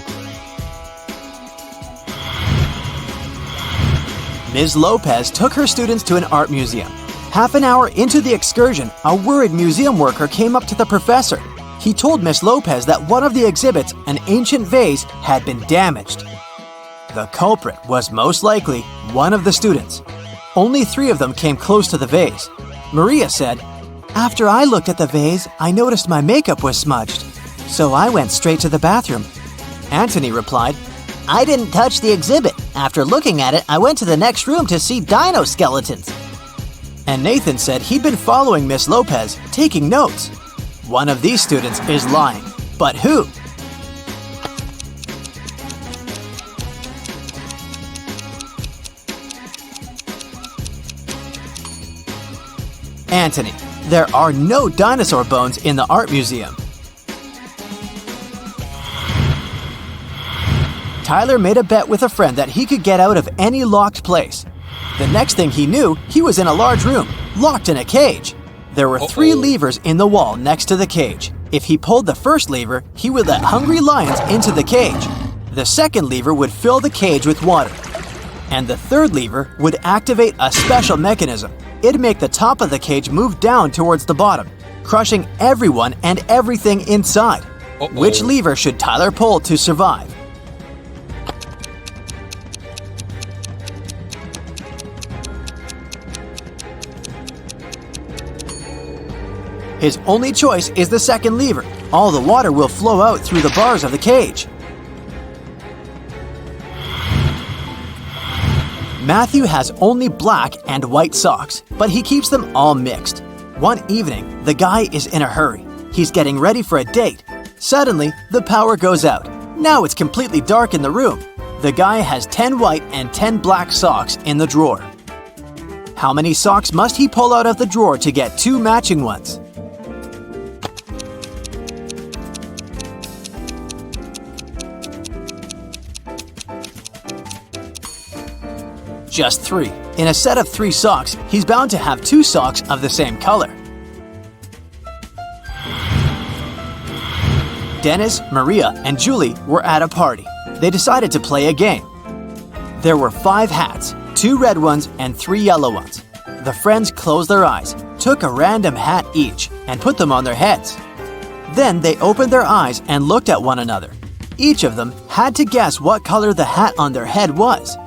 Speaker 1: Ms. Lopez took her students to an art museum. Half an hour into the excursion, a worried museum worker came up to the professor. He told Ms. Lopez that one of the exhibits, an ancient vase, had been damaged. The culprit was most likely one of the students. Only 3 of them came close to the vase. Maria said, "After I looked at the vase, I noticed my makeup was smudged. So I went straight to the bathroom." Anthony replied,
Speaker 3: I didn't touch the exhibit. After looking at it, I went to the next room to see dino skeletons.
Speaker 1: And Nathan said he'd been following Miss Lopez, taking notes. One of these students is lying. But who? Anthony. There are no dinosaur bones in the art museum. Tyler made a bet with a friend that he could get out of any locked place. The next thing he knew, he was in a large room, locked in a cage. There were 3 levers in the wall next to the cage. If he pulled the first lever, he would let hungry lions into the cage. The second lever would fill the cage with water. And the third lever would activate a special mechanism. It'd make the top of the cage move down towards the bottom, crushing everyone and everything inside. Which lever should Tyler pull to survive? His only choice is the second lever. All the water will flow out through the bars of the cage. Matthew has only black and white socks, but he keeps them all mixed. One evening, the guy is in a hurry. He's getting ready for a date. Suddenly, the power goes out. Now it's completely dark in the room. The guy has 10 white and 10 black socks in the drawer. How many socks must he pull out of the drawer to get 2 matching ones? Just 3. In a set of 3 socks, he's bound to have 2 socks of the same color. Dennis, Maria, and Julie were at a party. They decided to play a game. There were 5 hats, 2 red ones and 3 yellow ones. The friends closed their eyes, took a random hat each, and put them on their heads. Then they opened their eyes and looked at one another. Each of them had to guess what color the hat on their head was.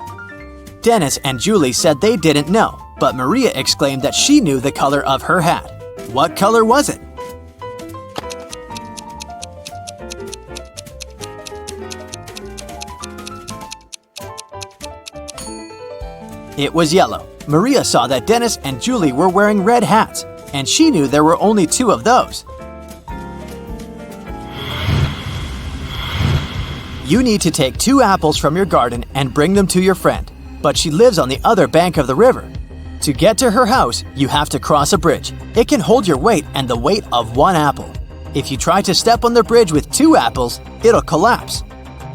Speaker 1: Dennis and Julie said they didn't know, but Maria exclaimed that she knew the color of her hat. What color was it? It was yellow. Maria saw that Dennis and Julie were wearing red hats, and she knew there were only 2 of those. You need to take 2 apples from your garden and bring them to your friend, but she lives on the other bank of the river. To get to her house, you have to cross a bridge. It can hold your weight and the weight of 1 apple. If you try to step on the bridge with 2 apples, it'll collapse.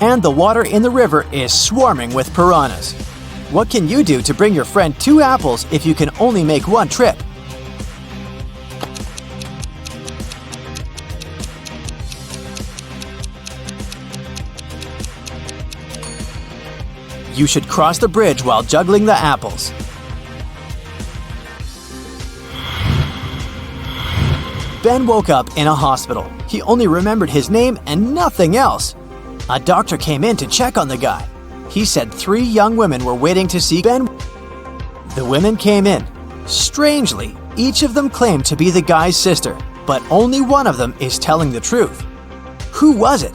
Speaker 1: And the water in the river is swarming with piranhas. What can you do to bring your friend 2 apples if you can only make 1 trip? You should cross the bridge while juggling the apples. Ben woke up in a hospital. He only remembered his name and nothing else. A doctor came in to check on the guy. He said 3 young women were waiting to see Ben. The women came in. Strangely, each of them claimed to be the guy's sister, but only one of them is telling the truth. Who was it?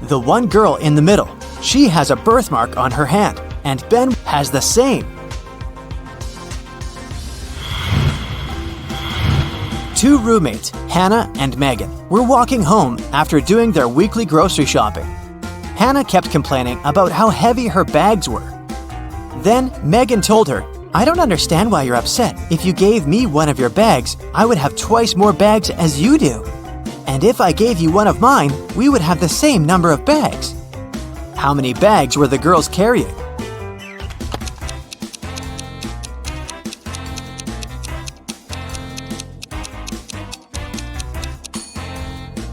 Speaker 1: The one girl in the middle. She has a birthmark on her hand, and Ben has the same. 2 roommates, Hannah and Megan, were walking home after doing their weekly grocery shopping. Hannah kept complaining about how heavy her bags were. Then Megan told her, "I don't understand why you're upset. If you gave me one of your bags, I would have twice more bags as you do. And if I gave you one of mine, we would have the same number of bags." How many bags were the girls carrying?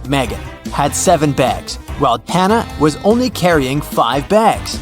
Speaker 1: Megan had 7 bags, while Hannah was only carrying 5 bags.